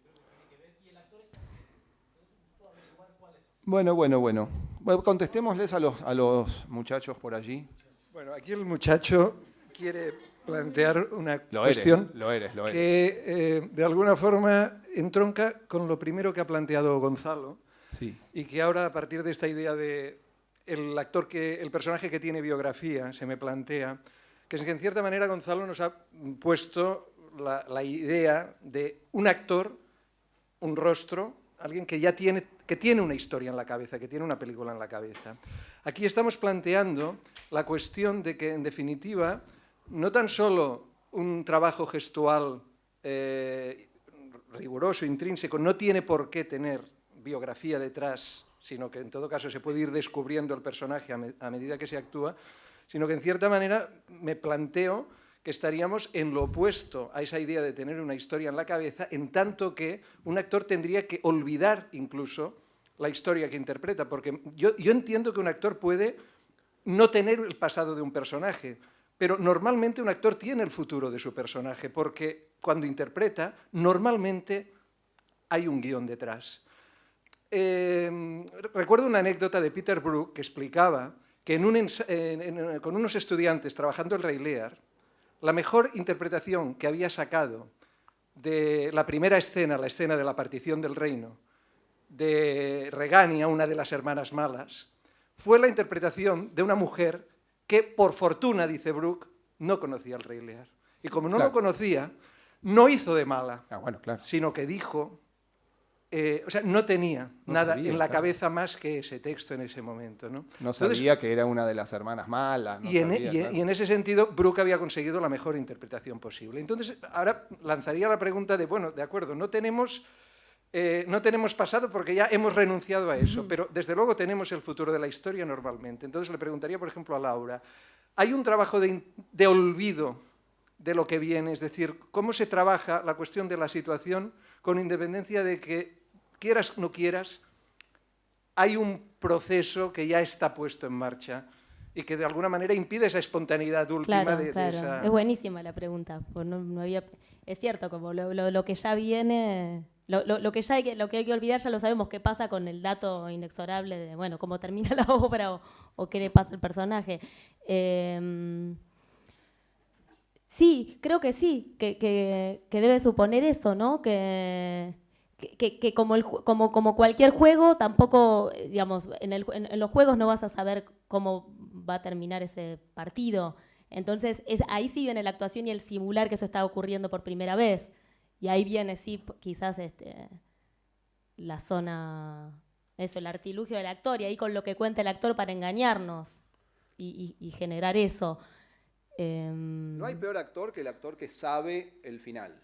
yo creo que tiene que ver y el actor está entonces averiguar cuál es. Bueno, contestémosles a los muchachos por allí. Bueno, aquí el muchacho quiere plantear una Lo cuestión eres. que de alguna forma entronca con lo primero que ha planteado Gonzalo, Sí. y que ahora a partir de esta idea de el personaje que tiene biografía se me plantea, que es que en cierta manera Gonzalo nos ha puesto la idea de un actor, un rostro, alguien que ya tiene una historia en la cabeza, que tiene una película en la cabeza. Aquí estamos planteando la cuestión de que, en definitiva, no tan solo un trabajo gestual riguroso, intrínseco, no tiene por qué tener biografía detrás, sino que en todo caso se puede ir descubriendo el personaje a medida que se actúa, sino que en cierta manera me planteo que estaríamos en lo opuesto a esa idea de tener una historia en la cabeza, en tanto que un actor tendría que olvidar incluso la historia que interpreta, porque yo entiendo que un actor puede no tener el pasado de un personaje, pero normalmente un actor tiene el futuro de su personaje, porque cuando interpreta, normalmente hay un guión detrás. Recuerdo una anécdota de Peter Brook que explicaba que con unos estudiantes trabajando el Rey Lear, la mejor interpretación que había sacado de la primera escena, la escena de la partición del reino, de Regania, una de las hermanas malas, fue la interpretación de una mujer que, por fortuna, dice Brook, no conocía al Rey Lear. Y como no lo conocía, no hizo de mala, sino que dijo... o sea, no tenía nada en la cabeza más que ese texto en ese momento, ¿no? No sabía que era una de las hermanas malas. Y en ese sentido, Brook había conseguido la mejor interpretación posible. Entonces, ahora lanzaría la pregunta de, bueno, de acuerdo, no tenemos pasado porque ya hemos renunciado a eso, pero desde luego tenemos el futuro de la historia normalmente. Entonces le preguntaría, por ejemplo, a Laura, ¿hay un trabajo de olvido de lo que viene? Es decir, ¿cómo se trabaja la cuestión de la situación con independencia de que quieras o no quieras, hay un proceso que ya está puesto en marcha y que de alguna manera impide esa espontaneidad última de esa... Es buenísima la pregunta. Pues no había... Es cierto, como lo que ya viene, lo que hay que olvidar ya lo sabemos, qué pasa con el dato inexorable de, bueno, cómo termina la obra o qué le pasa al personaje. Sí, creo que sí, que debe suponer eso, ¿no? Que como cualquier juego, tampoco, digamos, en los juegos no vas a saber cómo va a terminar ese partido. Entonces, ahí sí viene la actuación y el simular que eso está ocurriendo por primera vez. Y ahí viene, sí, quizás la zona, eso, el artilugio del actor, y ahí con lo que cuenta el actor para engañarnos y generar eso. No hay peor actor que el actor que sabe el final,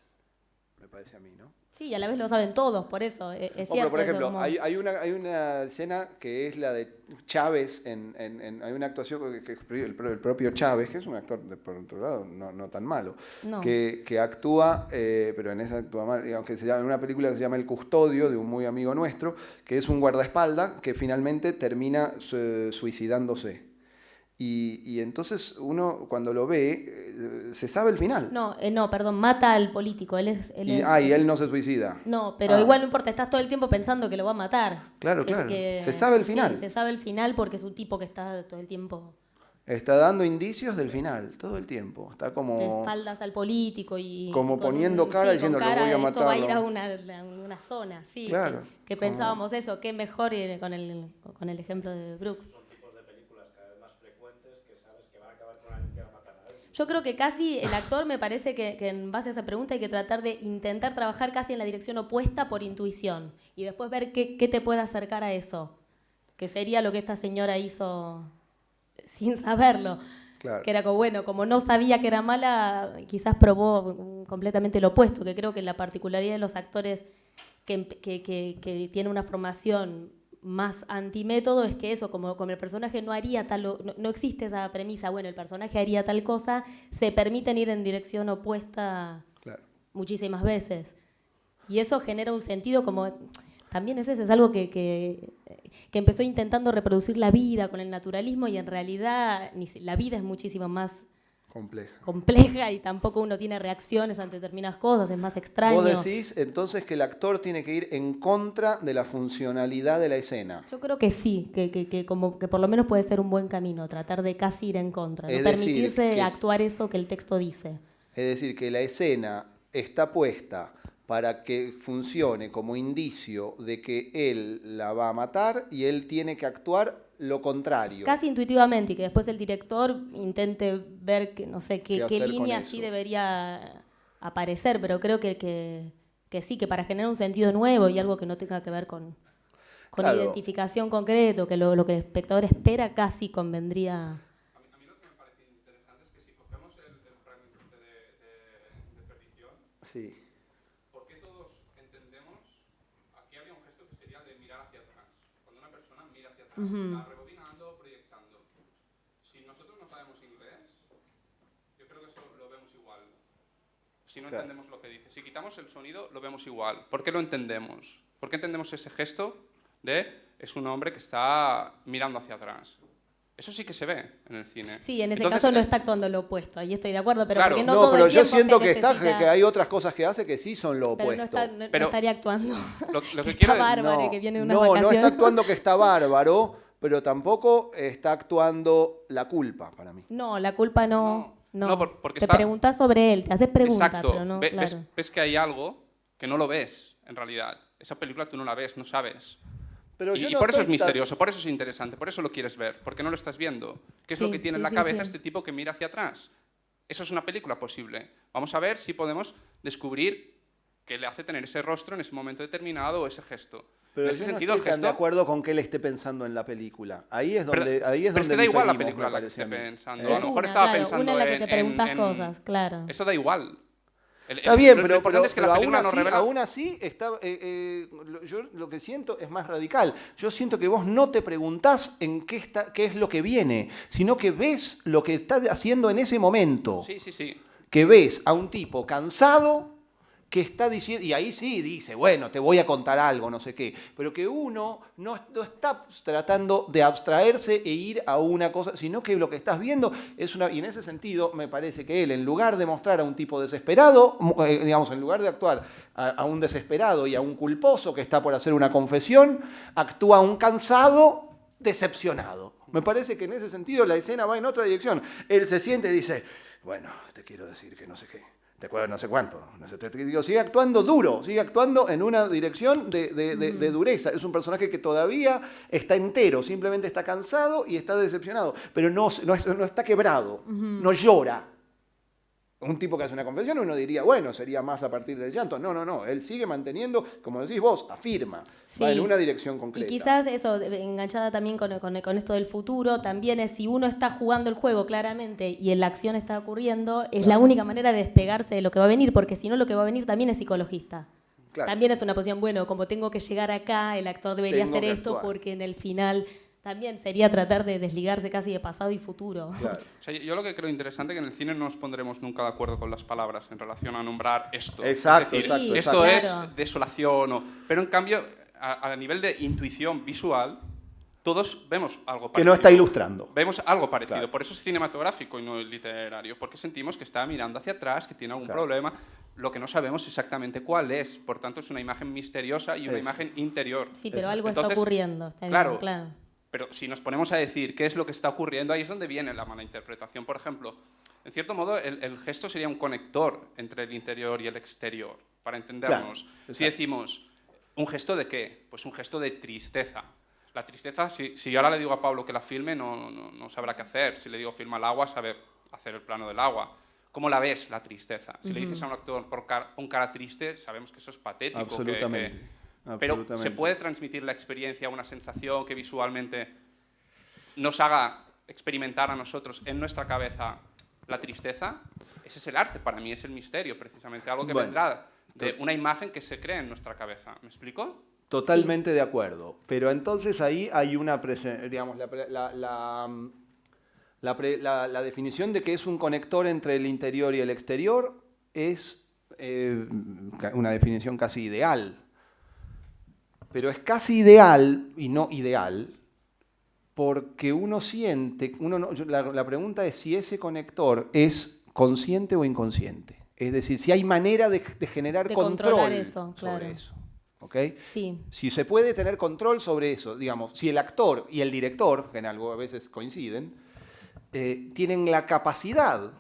me parece a mí, ¿no? Sí, a la vez lo saben todos, por eso es cierto. Pero, por ejemplo, como... hay una escena que es la de Chávez, hay una actuación que el propio Chávez, que es un actor, por otro lado, no tan malo, que actúa, pero en esa actúa mal, digamos, que se llama, en una película que se llama El Custodio, de un muy amigo nuestro, que es un guardaespaldas que finalmente termina suicidándose. Y entonces uno, cuando lo ve, se sabe el final. No, perdón, mata al político. Y él no se suicida. No, pero igual no importa, estás todo el tiempo pensando que lo va a matar. Claro. Se sabe el final. Sí, se sabe el final porque es un tipo que está todo el tiempo... Está dando indicios del final, todo el tiempo. Está como... De espaldas al político y... Como poniendo cara diciendo que voy a matarlo. Esto va a ir a una zona, sí. Claro. Que pensábamos eso, qué mejor con el ejemplo de Brook. Yo creo que casi el actor, me parece que en base a esa pregunta hay que tratar de intentar trabajar casi en la dirección opuesta por intuición y después ver qué te puede acercar a eso, que sería lo que esta señora hizo sin saberlo. Claro. Que era como, bueno, como no sabía que era mala, quizás probó completamente lo opuesto, que creo que la particularidad de los actores que tienen una formación más antimétodo es que eso, como el personaje no haría no existe esa premisa, bueno, el personaje haría tal cosa, se permiten ir en dirección opuesta muchísimas veces. Y eso genera un sentido como... También es eso, es algo que empezó intentando reproducir la vida con el naturalismo y en realidad la vida es muchísimo más compleja y tampoco uno tiene reacciones ante determinadas cosas, es más extraño. Vos decís entonces que el actor tiene que ir en contra de la funcionalidad de la escena. Yo creo que sí, que por lo menos puede ser un buen camino, tratar de casi ir en contra, no permitirse actuar eso que el texto dice. Es decir, que la escena está puesta para que funcione como indicio de que él la va a matar y él tiene que actuar lo contrario. Casi intuitivamente, y que después el director intente ver no sé qué línea sí debería aparecer, pero creo que sí, que para generar un sentido nuevo y algo que no tenga que ver con identificación concreto, que lo que el espectador espera, casi convendría. A mí lo que me parece interesante es que si cogemos el fragmento de Perdición, sí. ¿por qué todos entendemos? Aquí había un gesto que sería de mirar hacia atrás. Cuando una persona Va rebobinando, proyectando. Si nosotros no sabemos inglés, yo creo que eso lo vemos igual. Si no entendemos lo que dice. Si quitamos el sonido, lo vemos igual. ¿Por qué lo entendemos? ¿Por qué entendemos ese gesto de es un hombre que está mirando hacia atrás? Eso sí que se ve en el cine. Sí, en ese Entonces, caso no está actuando lo opuesto, ahí estoy de acuerdo, pero claro, porque no No, todo pero el yo tiempo siento se que, necesita... que hay otras cosas que hace que sí son lo Pero opuesto. no estaría actuando. Lo que Está quiero bárbaro y No, que viene de unas no está vacaciones. actuando que está bárbaro, pero tampoco está actuando la culpa para mí. No, la culpa no. porque te está... preguntas sobre él, te haces preguntas, Exacto. pero no, Ves, claro. ves que hay algo que no lo ves, en realidad. Esa película tú no la ves, no sabes. Pero Y, yo y no por eso es estoy tan- misterioso, por eso es interesante, por eso lo quieres ver, porque no lo estás viendo. ¿Qué es lo Sí, que tiene en sí, la sí, cabeza sí. este tipo que mira hacia atrás? Eso es una película posible. Vamos a ver si podemos descubrir qué le hace tener ese rostro en ese momento determinado o ese gesto. Pero en ese yo no sentido, el estoy tan gesto... de acuerdo con que él esté pensando en la película. Ahí es Pero- donde, ahí es pero es donde que da igual la diferimos, película me en la que parece a esté mí. pensando. Es A lo mejor una, estaba claro, pensando una en la que te en- preguntas en- cosas, claro. Eso da igual. Está bien, lo pero importante es que la película nos revela... aún así está, yo lo que siento es más radical. Yo siento que vos no te preguntás en qué es lo que viene, sino que ves lo que está haciendo en ese momento. Sí, sí, sí. Que ves a un tipo cansado que está diciendo, y ahí sí dice, bueno, te voy a contar algo, no sé qué, pero que uno no está tratando de abstraerse e ir a una cosa, sino que lo que estás viendo es una... Y en ese sentido, me parece que él, en lugar de mostrar a un tipo desesperado, digamos, en lugar de actuar a un desesperado y a un culposo que está por hacer una confesión, actúa a un cansado decepcionado. Me parece que en ese sentido la escena va en otra dirección. Él se siente y dice, bueno, te quiero decir que no sé qué. ¿Te acuerdas? No sé cuánto. No sé, te digo, sigue actuando duro, sigue actuando en una dirección de dureza. Es un personaje que todavía está entero, simplemente está cansado y está decepcionado, pero no está quebrado, no llora. Un tipo que hace una confesión, uno diría, bueno, sería más a partir del llanto. No, él sigue manteniendo, como decís vos, afirma, Sí. va en una dirección concreta. Y quizás eso, enganchada también con esto del futuro, también es si uno está jugando el juego claramente y en la acción está ocurriendo, es la única manera de despegarse de lo que va a venir, porque si no lo que va a venir también es psicologista. Claro. También es una posición, bueno, como tengo que llegar acá, el actor debería Tengo hacer que esto actuar. porque en el final también sería tratar de desligarse casi de pasado y futuro. Claro. O sea, yo lo que creo interesante es que en el cine no nos pondremos nunca de acuerdo con las palabras en relación a nombrar esto. Exacto, es decir, exacto, esto exacto. es desolación. Pero en cambio, a nivel de intuición visual, todos vemos algo parecido. Que no está ilustrando. Vemos algo parecido. Claro. Por eso es cinematográfico y no literario. Porque sentimos que está mirando hacia atrás, que tiene algún Claro. problema. Lo que no sabemos exactamente cuál es. Por tanto, es una imagen misteriosa y una Eso. imagen interior. Sí, pero algo Entonces, está ocurriendo. Está bien, claro. claro. Pero si nos ponemos a decir qué es lo que está ocurriendo, ahí es donde viene la mala interpretación. Por ejemplo, en cierto modo, el gesto sería un conector entre el interior y el exterior, para entendernos. Claro, Si exacto. decimos, ¿un gesto de qué? Pues un gesto de tristeza. La tristeza, si yo ahora le digo a Pablo que la filme, no sabrá qué hacer. Si le digo filma el agua, sabe hacer el plano del agua. ¿Cómo la ves, la tristeza? Si le dices a un actor con cara triste, sabemos que eso es patético. Absolutamente. Pero Absolutamente. ¿se puede transmitir la experiencia, una sensación que visualmente nos haga experimentar a nosotros en nuestra cabeza la tristeza? Ese es el arte, para mí es el misterio, precisamente, algo que Bueno, vendrá de una imagen que se crea en nuestra cabeza. ¿Me explico? Totalmente de acuerdo. Pero entonces ahí hay una, digamos, la definición de que es un conector entre el interior y el exterior es una definición casi ideal. Pero es casi ideal y no ideal porque uno siente, la pregunta es si ese conector es consciente o inconsciente. Es decir, si hay manera de generar De control controlar eso, claro. sobre eso. ¿Ok? Sí. Si se puede tener control sobre eso, digamos, si el actor y el director, que en algo a veces coinciden, tienen la capacidad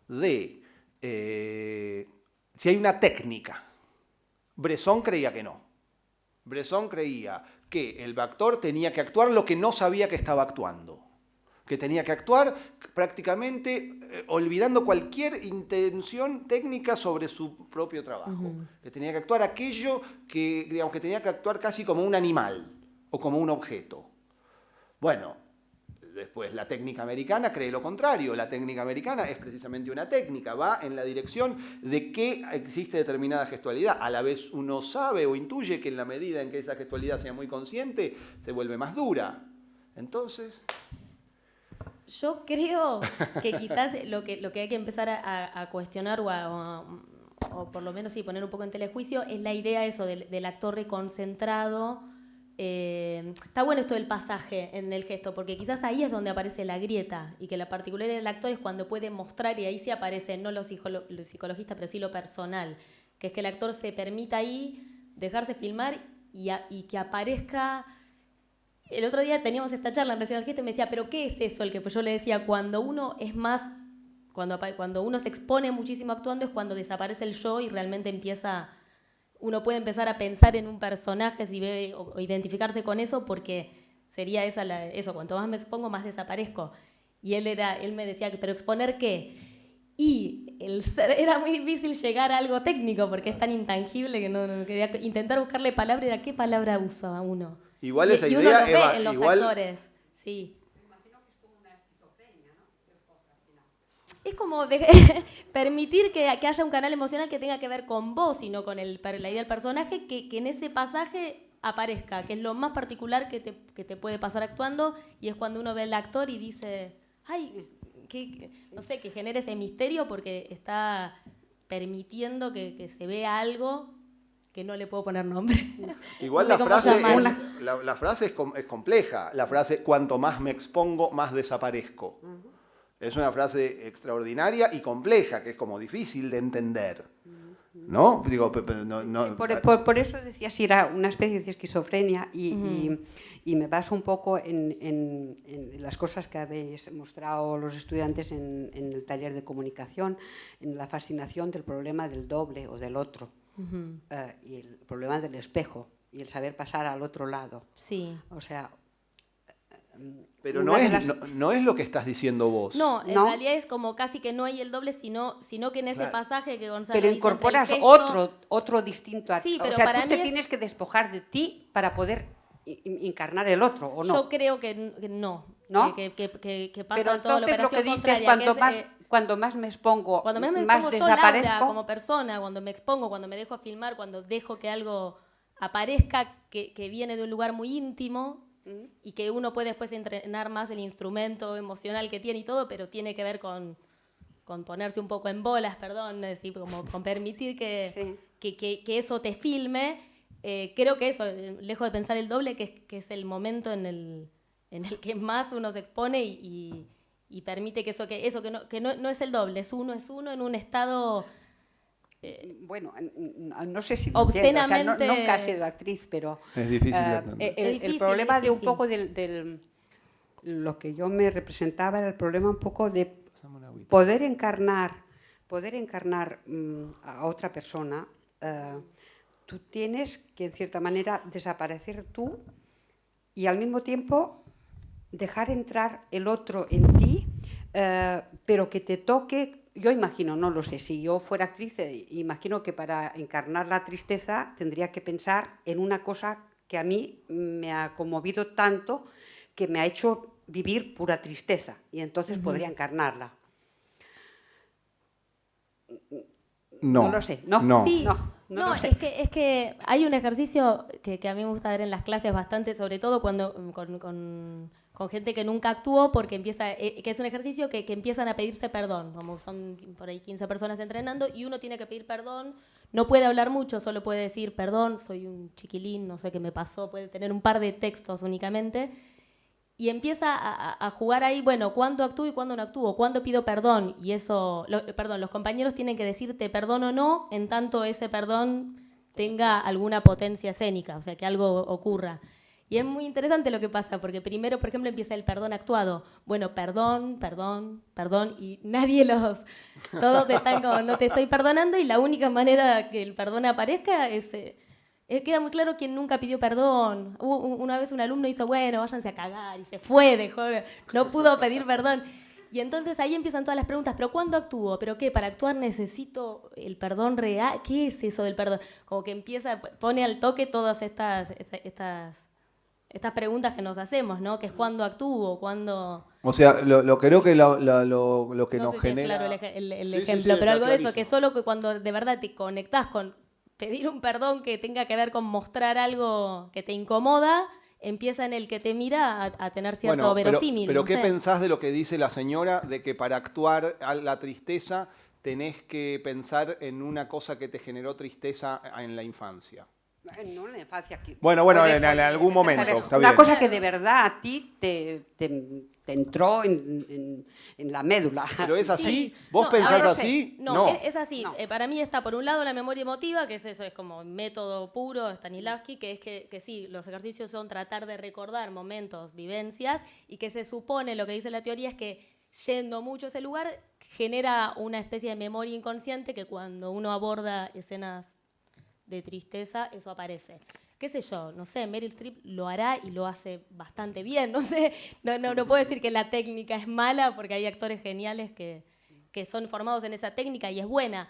de, si hay una técnica, Bresson creía que no. Bresson creía que el actor tenía que actuar lo que no sabía que estaba actuando, que tenía que actuar prácticamente olvidando cualquier intención técnica sobre su propio trabajo, que tenía que actuar aquello que, digamos, que tenía que actuar casi como un animal o como un objeto. Bueno, después la técnica americana cree lo contrario. La técnica americana es precisamente una técnica, va en la dirección de que existe determinada gestualidad. A la vez uno sabe o intuye que en la medida en que esa gestualidad sea muy consciente, se vuelve más dura. Entonces, Yo creo que quizás lo que hay que empezar a cuestionar o por lo menos sí poner un poco en telejuicio es la idea eso del actor reconcentrado. Está bueno esto del pasaje en el gesto, porque quizás ahí es donde aparece la grieta y que la particularidad del actor es cuando puede mostrar, y ahí sí aparece no lo psicologista, pero sí lo personal, que es que el actor se permita ahí dejarse filmar y que aparezca. El otro día teníamos esta charla en relación al gesto y me decía, ¿pero qué es eso? El que yo le decía, cuando uno es más, cuando uno se expone muchísimo actuando es cuando desaparece el yo y realmente uno puede empezar a pensar en un personaje si ve, o identificarse con eso, porque sería eso, cuanto más me expongo, más desaparezco. Y él me decía, ¿pero exponer qué? Y era muy difícil llegar a algo técnico, porque es tan intangible que no quería intentar buscarle palabra, era ¿qué palabra usa uno? igual esa y uno idea, lo ve Eva, en los igual, actores, sí. Es como permitir que haya un canal emocional que tenga que ver con vos y no con la idea del personaje, que en ese pasaje aparezca, que es lo más particular que te puede pasar actuando, y es cuando uno ve al actor y dice, ay, no sé, que genere ese misterio porque está permitiendo que se vea algo que no le puedo poner nombre. igual No sé la cómo frase, llamarlo. la frase es compleja. La frase, cuanto más me expongo, más desaparezco. Es una frase extraordinaria y compleja, que es como difícil de entender. ¿No? Digo, no, Por eso decía si era una especie de esquizofrenia y me baso un poco en las cosas que habéis mostrado los estudiantes en el taller de comunicación, en la fascinación del problema del doble o del otro, y el problema del espejo y el saber pasar al otro lado. Sí. O sea... Pero no es lo que estás diciendo vos. No, en ¿No? realidad es como casi que no hay el doble, sino que en ese pasaje que Gonzalo Pero dice entre incorporas el gesto, otro distinto. Sí, O pero sea, para tú te mí tienes que despojar de ti para poder encarnar el otro, ¿o no? Yo creo que no. ¿No? Que pasa Pero toda la entonces lo operación que dices, contraria, cuando más me expongo, cuando me más expongo yo, Laura, desaparezco. como persona, cuando me expongo, cuando me dejo filmar, cuando dejo que algo aparezca que viene de un lugar muy íntimo y que uno puede después entrenar más el instrumento emocional que tiene y todo, pero tiene que ver con ponerse un poco en bolas, perdón, es decir, como con permitir que eso te filme. Creo que eso, lejos de pensar el doble, que es el momento en el que más uno se expone y permite que que no es el doble, es uno en un estado... Bueno, no sé si lo entiendo, o sea, obscenamente... nunca he sido actriz, pero Es difícil de entender. el problema de un poco lo que yo me representaba era el problema un poco de poder encarnar a otra persona. Tú tienes que, en cierta manera, desaparecer tú y al mismo tiempo dejar entrar el otro en ti, pero que te toque. Yo imagino, no lo sé, si yo fuera actriz, imagino que para encarnar la tristeza tendría que pensar en una cosa que a mí me ha conmovido tanto, que me ha hecho vivir pura tristeza, y entonces podría encarnarla. No lo sé, ¿no? Sí, no lo sé. es que hay un ejercicio que a mí me gusta ver en las clases bastante, sobre todo cuando con gente que nunca actuó, porque que es un ejercicio que empiezan a pedirse perdón, como son por ahí 15 personas entrenando, y uno tiene que pedir perdón, no puede hablar mucho, solo puede decir perdón, soy un chiquilín, no sé qué me pasó, puede tener un par de textos únicamente, y empieza a jugar ahí, bueno, ¿cuándo actúo y cuándo no actúo? ¿Cuándo pido perdón? Y eso, los compañeros tienen que decirte perdón o no, en tanto ese perdón tenga alguna potencia escénica, o sea, que algo ocurra. Y es muy interesante lo que pasa, porque primero, por ejemplo, empieza el perdón actuado. Bueno, perdón, y todos están como, no te estoy perdonando, y la única manera que el perdón aparezca es... queda muy claro quien nunca pidió perdón. Una vez un alumno hizo, bueno, váyanse a cagar, y se fue, no pudo pedir perdón. Y entonces ahí empiezan todas las preguntas, ¿pero cuándo actúo? ¿Pero qué? ¿Para actuar necesito el perdón real? ¿Qué es eso del perdón? Como que pone al toque todas estas preguntas que nos hacemos, ¿no? Que es cuándo actúo, cuándo... O sea, creo que lo que no nos sé si es genera... claro el Sí, ejemplo, sí, pero está algo de eso, clarísimo. que solo que cuando de verdad te conectás con pedir un perdón que tenga que ver con mostrar algo que te incomoda, empieza en el que te mira a tener cierto Bueno, verosímil. pero no ¿qué sé. pensás de lo que dice la señora de que para actuar a la tristeza tenés que pensar en una cosa que te generó tristeza en la infancia? No en la infancia. Bueno, en algún momento, está una bien. cosa que de verdad a ti te entró en la médula. ¿Pero es así? Sí. ¿Vos No, pensás a ver, así? No, es así. No. Para mí está por un lado la memoria emotiva, que es eso, es como método puro, Stanislavski, que es que sí, los ejercicios son tratar de recordar momentos, vivencias, y que se supone, lo que dice la teoría es que yendo mucho a ese lugar genera una especie de memoria inconsciente que cuando uno aborda escenas de tristeza, eso aparece. Qué sé yo, no sé, Meryl Streep lo hará y lo hace bastante bien, no sé, no puedo decir que la técnica es mala porque hay actores geniales que son formados en esa técnica y es buena.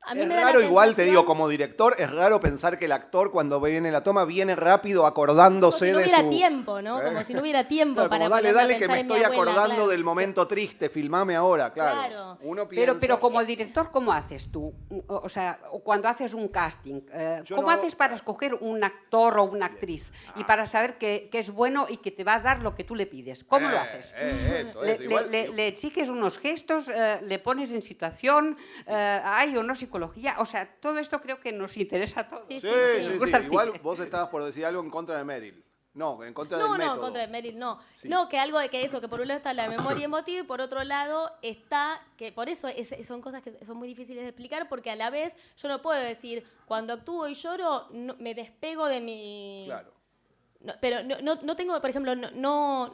A mí Es me da raro, la igual te sensación- digo, como director, es raro pensar que el actor cuando viene la toma viene rápido acordándose Como si no de hubiera su... tiempo, ¿no? Como si no hubiera tiempo Claro, para como dale, ponerme a dale, que pensar me en mi estoy abuela, acordando claro. del momento triste, filmame ahora, claro. Claro. Uno Pero piensa... como director, ¿cómo haces tú? O sea, cuando haces un casting, Yo ¿cómo no- haces para escoger un actor o una actriz? Y para saber que es bueno y que te va a dar lo que tú le pides. ¿Cómo lo haces? Eso, igual... Le exiges unos gestos, le pones en situación, hay o no psicología. O sea, todo esto creo que nos interesa a todos. Sí, Sí, sí. sí, gusta el igual cine. vos estabas por decir algo en contra de Meryl. No, en contra del No, método. en contra de Meryl, no. Sí. No, que algo de que eso, que por un lado está la memoria emotiva y por otro lado está, que por eso son cosas que son muy difíciles de explicar porque a la vez yo no puedo decir, cuando actúo y lloro, me despego de mi... Claro. No, pero no tengo, por ejemplo,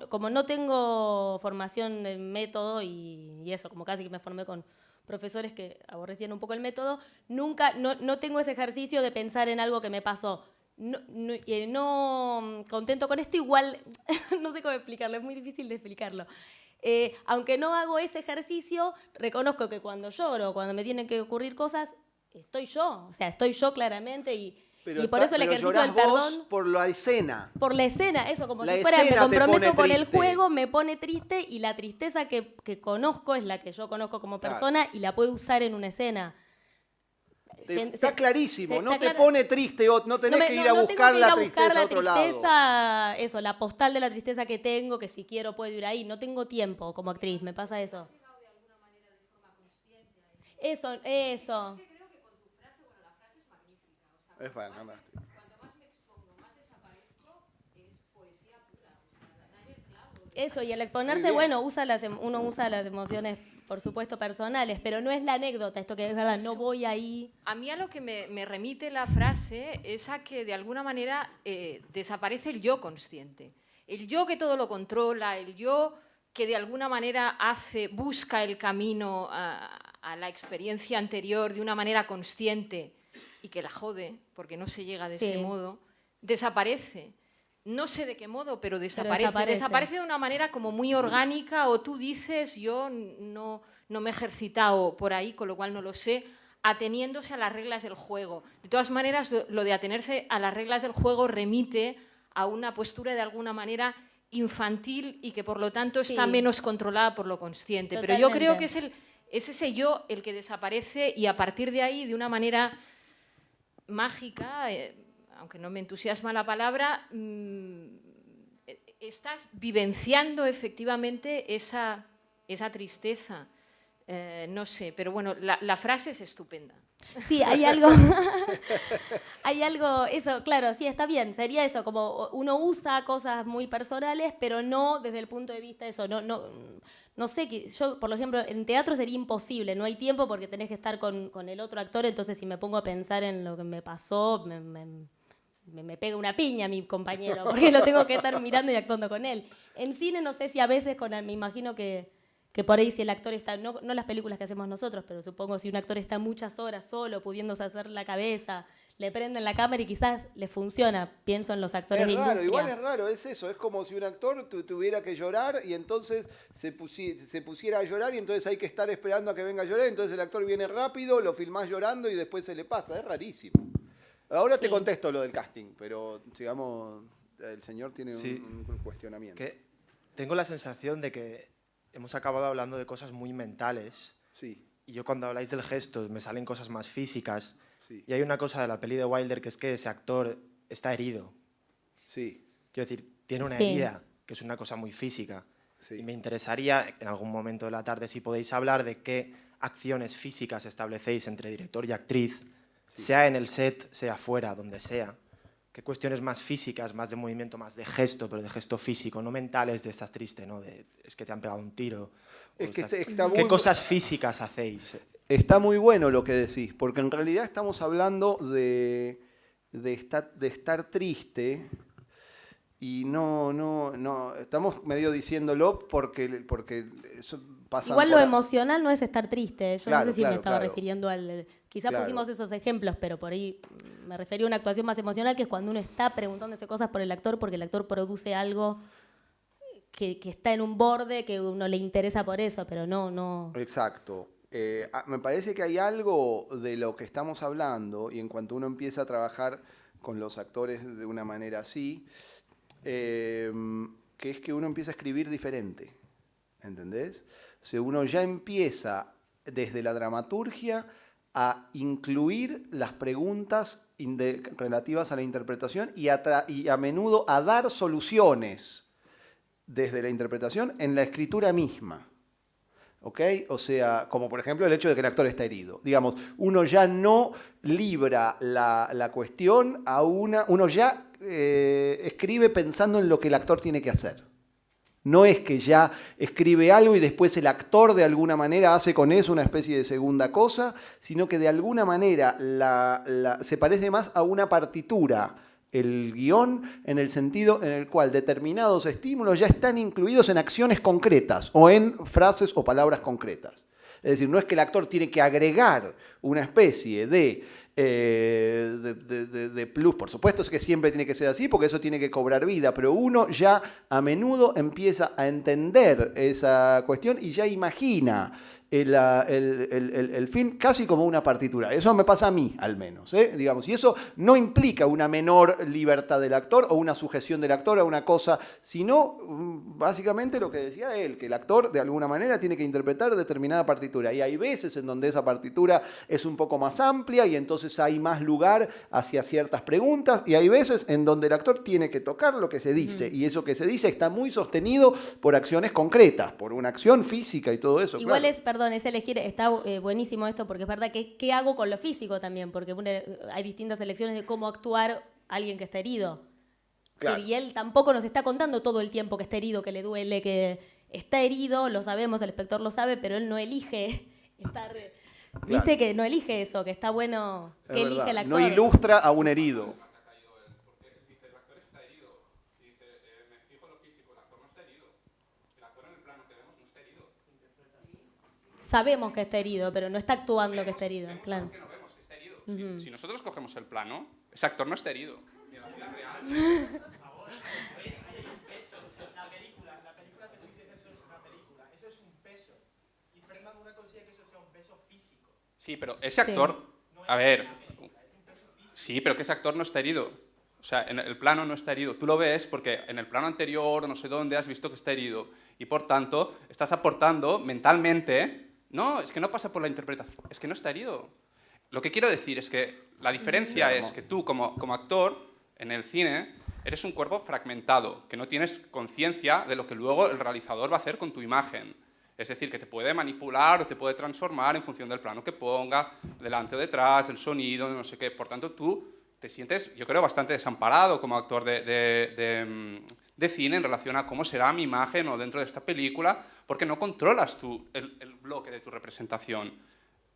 como no tengo formación en método y eso, como casi que me formé con profesores que aborrecían un poco el método, no tengo ese ejercicio de pensar en algo que me pasó. No contento con esto, igual, no sé cómo explicarlo, es muy difícil de explicarlo. Aunque no hago ese ejercicio, reconozco que cuando lloro, cuando me tienen que ocurrir cosas, estoy yo claramente y por eso el ejercicio del llorás vos perdón... por la escena. Por la escena, eso, como La si fuera, me escena te comprometo pone con el triste. juego, me pone triste y la tristeza que conozco es la que yo conozco como Claro. persona y la puedo usar en una escena. Está clarísimo, no está te pone triste, no tenés que ir a buscar la tristeza a otro lado. eso, la postal de la tristeza que tengo, que si quiero puedo ir ahí. No tengo tiempo como actriz, me pasa eso. Eso. Es fantástico. Eso, y al exponerse, bueno, uno usa las emociones, por supuesto, personales, pero no es la anécdota, esto que es verdad, no voy ahí. A mí a lo que me remite la frase es a que de alguna manera desaparece el yo consciente. El yo que todo lo controla, el yo que de alguna manera busca el camino a la experiencia anterior de una manera consciente y que la jode, porque no se llega de ese modo, desaparece. No sé de qué modo, pero desaparece. Desaparece de una manera como muy orgánica, o tú dices, yo no me he ejercitado por ahí, con lo cual no lo sé, ateniéndose a las reglas del juego. De todas maneras, lo de atenerse a las reglas del juego remite a una postura de alguna manera infantil y que por lo tanto está menos controlada por lo consciente. Totalmente. Pero yo creo que es ese yo el que desaparece y a partir de ahí, de una manera mágica, aunque no me entusiasma la palabra, estás vivenciando efectivamente esa tristeza. No sé, pero bueno, la frase es estupenda. Sí, hay algo, eso, claro, sí, está bien, sería eso, como uno usa cosas muy personales, pero no desde el punto de vista de eso, no sé, yo, por ejemplo, en teatro sería imposible, no hay tiempo porque tenés que estar con el otro actor, entonces si me pongo a pensar en lo que me pasó, me pega una piña mi compañero, porque lo tengo que estar mirando y actuando con él. En cine no sé si a veces, me imagino que por ahí si el actor está, no las películas que hacemos nosotros, pero supongo si un actor está muchas horas solo, pudiéndose hacer la cabeza, le prenden la cámara y quizás le funciona, pienso en los actores de Es raro, industria. igual es raro, es eso, es como si un actor tuviera que llorar y entonces se pusiera a llorar y entonces hay que estar esperando a que venga a llorar, entonces el actor viene rápido, lo filmás llorando y después se le pasa, es rarísimo. Ahora te contesto lo del casting, pero digamos, el señor tiene un cuestionamiento. Que tengo la sensación de que hemos acabado hablando de cosas muy mentales. Sí. Y yo cuando habláis del gesto me salen cosas más físicas. Sí. Y hay una cosa de la peli de Wilder que es que ese actor está herido. Sí. Quiero decir, tiene una Sí. herida, que es una cosa muy física. Sí. Y me interesaría, en algún momento de la tarde, si podéis hablar de qué acciones físicas establecéis entre director y actriz, sea en el set, sea fuera, donde sea. ¿Qué cuestiones más físicas, más de movimiento, más de gesto, pero de gesto físico, no mentales de estás triste, ¿no? De, es que te han pegado un tiro. Es que estás- está ¿Qué muy- cosas físicas hacéis? Está muy bueno lo que decís, porque en realidad estamos hablando de estar triste y no, estamos medio diciéndolo porque eso pasa. Igual lo emocional no es estar triste. Yo Claro, no sé si claro, me estaba claro. refiriendo al... Quizás Claro. pusimos esos ejemplos, pero por ahí me refería a una actuación más emocional, que es cuando uno está preguntándose cosas por el actor, porque el actor produce algo que está en un borde, que uno le interesa por eso, pero no... Exacto. Me parece que hay algo de lo que estamos hablando, y en cuanto uno empieza a trabajar con los actores de una manera así, que es que uno empieza a escribir diferente, ¿entendés? O sea, uno ya empieza desde la dramaturgia a incluir las preguntas relativas a la interpretación y a menudo a dar soluciones desde la interpretación en la escritura misma. ¿Ok? O sea, como por ejemplo el hecho de que el actor está herido. Digamos, uno ya no libra la cuestión a uno ya escribe pensando en lo que el actor tiene que hacer. No es que ya escribe algo y después el actor de alguna manera hace con eso una especie de segunda cosa, sino que de alguna manera se parece más a una partitura el guión, en el sentido en el cual determinados estímulos ya están incluidos en acciones concretas o en frases o palabras concretas. Es decir, no es que el actor tiene que agregar una especie de plus. Por supuesto es que siempre tiene que ser así, porque eso tiene que cobrar vida, pero uno ya a menudo empieza a entender esa cuestión y ya imagina el film casi como una partitura. Eso me pasa a mí, al menos, digamos. Y eso no implica una menor libertad del actor o una sujeción del actor a una cosa, sino básicamente lo que decía él, que el actor de alguna manera tiene que interpretar determinada partitura. Y hay veces en donde esa partitura es un poco más amplia y entonces hay más lugar hacia ciertas preguntas, y hay veces en donde el actor tiene que tocar lo que se dice, y eso que se dice está muy sostenido por acciones concretas, por una acción física y todo eso. Igual claro. es elegir, está buenísimo esto, porque es verdad que ¿qué hago con lo físico también? Porque hay distintas elecciones de cómo actuar alguien que está herido. Claro. Sí, y él tampoco nos está contando todo el tiempo que está herido, que le duele, que está herido, lo sabemos, el espectador lo sabe, pero él no elige estar... Viste que no elige eso, que está bueno, que Es elige verdad, el actor. no ilustra a un herido. Sabemos que está herido, pero no está actuando que está herido, claro. No vemos que está herido. Si nosotros cogemos el plano, ese actor no está herido. Ni en la vida real. La película que tú dices, eso es una película, eso es un peso. Y Friedman no consigue que eso sea un peso físico. Sí, pero ese actor, a ver, sí, pero que ese actor no está herido. O sea, en el plano no está herido. Tú lo ves porque en el plano anterior o no sé dónde has visto que está herido. Y por tanto, estás aportando mentalmente. No, es que no pasa por la interpretación, es que no está herido. Lo que quiero decir es que la diferencia es que tú, como actor, en el cine, eres un cuerpo fragmentado, que no tienes conciencia de lo que luego el realizador va a hacer con tu imagen. Es decir, que te puede manipular o te puede transformar en función del plano que ponga, delante o detrás, del sonido, no sé qué. Por tanto, tú te sientes, yo creo, bastante desamparado como actor de cine en relación a cómo será mi imagen o dentro de esta película, porque no controlas tú el bloque de tu representación.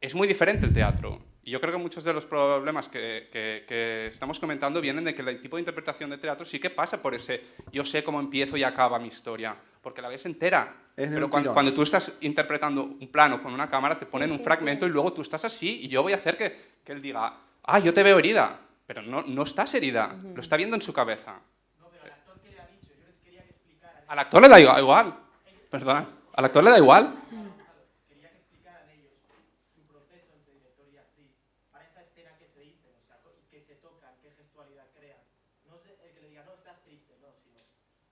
Es muy diferente el teatro. Y yo creo que muchos de los problemas que estamos comentando vienen de que el tipo de interpretación de teatro sí que pasa por ese yo sé cómo empiezo y acaba mi historia, porque la ves entera. Pero cuando tú estás interpretando un plano con una cámara, te ponen un fragmento y luego tú estás así y yo voy a hacer que él diga, ah, yo te veo herida. Pero no estás herida, lo está viendo en su cabeza. No, pero al actor que le ha dicho, yo les quería explicar. Al actor le da igual. Perdona, ¿al actor le da igual? Quería que explicaran ellos su proceso entre director y actriz para esa escena que se dicen, o sea, que se tocan, qué gestualidad crean. No es el que le diga, no, estás triste, no, sino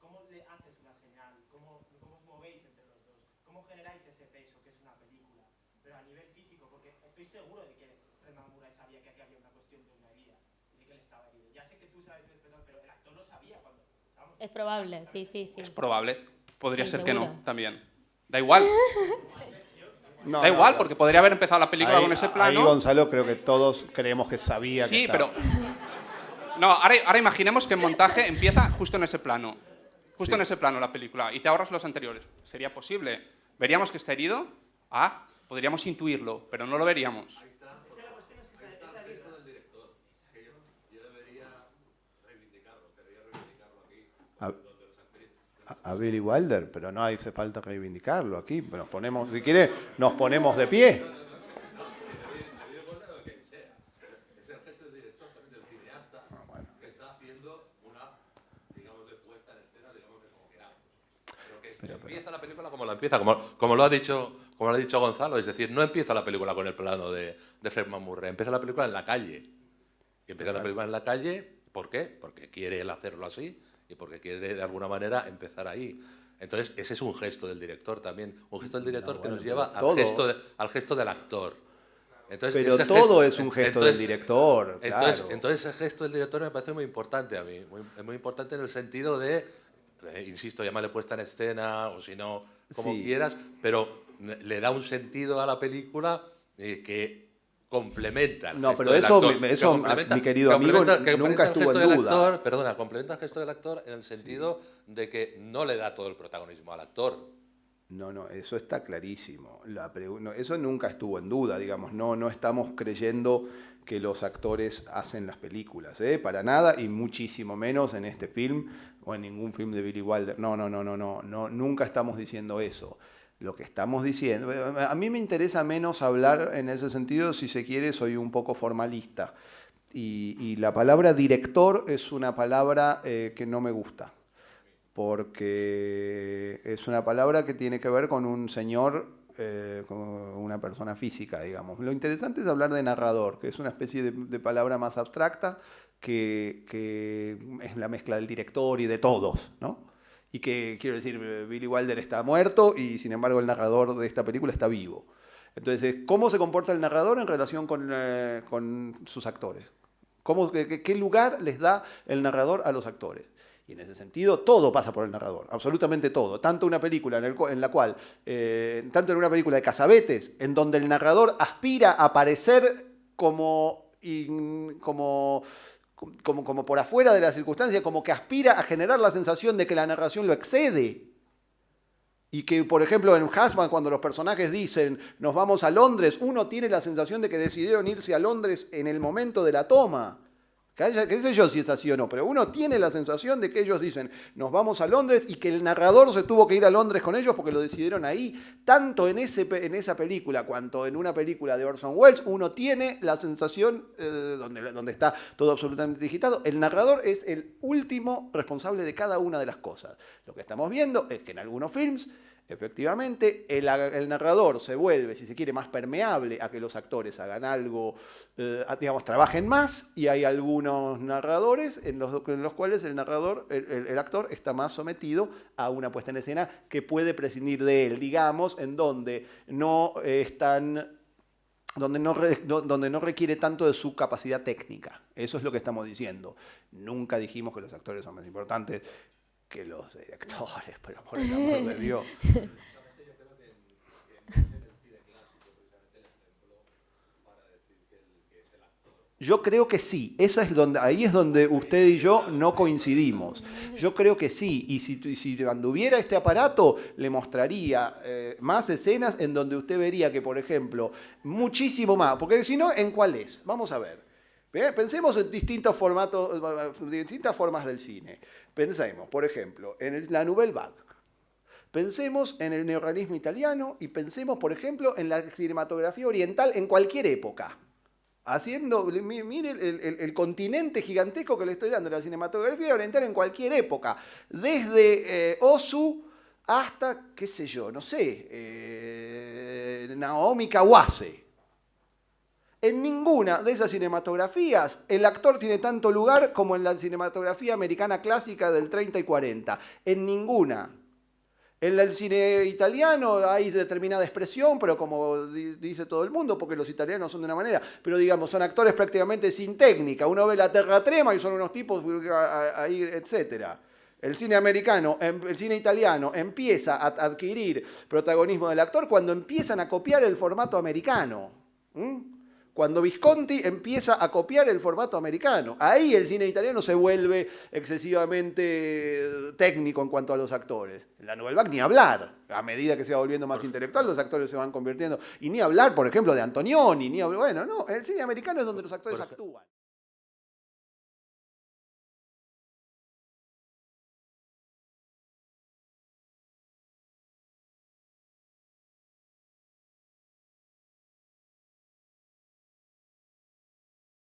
cómo le haces una señal, cómo os movéis entre los dos, cómo generáis ese peso que es una película, pero a nivel físico, porque estoy seguro de que Friedman Murray sabía que aquí había una cuestión de una herida, y que él estaba herido. Ya sé que tú sabes el espectador, pero el actor lo sabía cuando... Es probable, sí. Es probable. Podría Sí, ser que seguro. no, también. Da igual. No, Da no, igual, no. porque podría haber empezado la película con ese plano. Ahí, Gonzalo, creo que todos creemos que sabía que Sí, estaba. pero... No, ahora imaginemos que el montaje empieza justo en ese plano. Justo en ese plano la película. Y te ahorras los anteriores. ¿Sería posible? ¿Veríamos que está herido? Ah, podríamos intuirlo, pero no lo veríamos. A Billy Wilder, pero no hace falta reivindicarlo aquí. Nos ponemos, si quiere, nos ponemos de pie. Empieza la película como la empieza, como lo ha dicho Gonzalo, es decir, no empieza la película con el plano de Fred Murray, empieza la película en la calle. Y empieza la película en la calle, ¿por qué? Porque quiere él hacerlo así y porque quiere de alguna manera empezar ahí. Entonces, ese es un gesto del director también, un gesto del director que nos lleva al gesto del actor. Entonces, pero ese todo es un gesto del director, claro. Entonces, ese gesto del director me parece muy importante a mí, muy importante en el sentido de, insisto, llamarle puesta en escena o si no, como quieras, pero le da un sentido a la película que complementa el gesto del actor. Eso mi querido amigo, nunca estuvo en duda. Complementa el gesto del actor en el sentido de que no le da todo el protagonismo al actor. No, eso está clarísimo. Eso nunca estuvo en duda, digamos. No estamos creyendo que los actores hacen las películas, para nada, y muchísimo menos en este film o en ningún film de Billy Wilder. No, nunca estamos diciendo eso. Lo que estamos diciendo, a mí me interesa menos hablar en ese sentido, si se quiere, soy un poco formalista. Y la palabra director es una palabra que no me gusta, porque es una palabra que tiene que ver con un señor, con una persona física, digamos. Lo interesante es hablar de narrador, que es una especie de palabra más abstracta, que es la mezcla del director y de todos, ¿no? Y que, quiero decir, Billy Wilder está muerto y, sin embargo, el narrador de esta película está vivo. Entonces, ¿cómo se comporta el narrador en relación con sus actores? ¿Qué lugar les da el narrador a los actores? Y en ese sentido, todo pasa por el narrador, absolutamente todo. Tanto una película en la cual, tanto en una película de Casabetes, en donde el narrador aspira a parecer como por afuera de la circunstancia, como que aspira a generar la sensación de que la narración lo excede. Y que, por ejemplo, en Husband, cuando los personajes dicen, nos vamos a Londres, uno tiene la sensación de que decidieron irse a Londres en el momento de la toma. Qué sé yo si es así o no, pero uno tiene la sensación de que ellos dicen, nos vamos a Londres, y que el narrador se tuvo que ir a Londres con ellos porque lo decidieron ahí. Tanto en esa película cuanto en una película de Orson Welles, uno tiene la sensación, donde está todo absolutamente digitado, el narrador es el último responsable de cada una de las cosas. Lo que estamos viendo es que en algunos films, efectivamente, el narrador se vuelve, si se quiere, más permeable a que los actores hagan algo, digamos, trabajen más, y hay algunos narradores en los cuales el actor está más sometido a una puesta en escena que puede prescindir de él, digamos, en donde no requiere tanto de su capacidad técnica. Eso es lo que estamos diciendo. Nunca dijimos que los actores son más importantes que los directores, pero por el amor de Dios. Yo creo que sí, ahí es donde usted y yo no coincidimos. Yo creo que sí, y si anduviera este aparato, le mostraría más escenas en donde usted vería que, por ejemplo, muchísimo más, porque si no, ¿en cuál es? Vamos a ver. Pensemos en distintos formatos, distintas formas del cine. Pensemos, por ejemplo, en la Nouvelle Vague. Pensemos en el neorrealismo italiano y pensemos, por ejemplo, en la cinematografía oriental en cualquier época. Mire el continente gigantesco que le estoy dando, la cinematografía oriental en cualquier época. Desde Ozu hasta, qué sé yo, no sé, Naomi Kawase. En ninguna de esas cinematografías el actor tiene tanto lugar como en la cinematografía americana clásica del 30 y 40. En ninguna. En el cine italiano hay determinada expresión, pero como dice todo el mundo, porque los italianos son de una manera, pero digamos, son actores prácticamente sin técnica. Uno ve La Terra Trema y son unos tipos ahí, etcétera. El cine americano, el cine italiano empieza a adquirir protagonismo del actor cuando empiezan a copiar el formato americano. Cuando Visconti empieza a copiar el formato americano. Ahí el cine italiano se vuelve excesivamente técnico en cuanto a los actores. En la Nouvelle Vague ni hablar. A medida que se va volviendo más intelectual, los actores se van convirtiendo. Y ni hablar, por ejemplo, de Antonioni. Bueno, no, el cine americano es donde los actores actúan.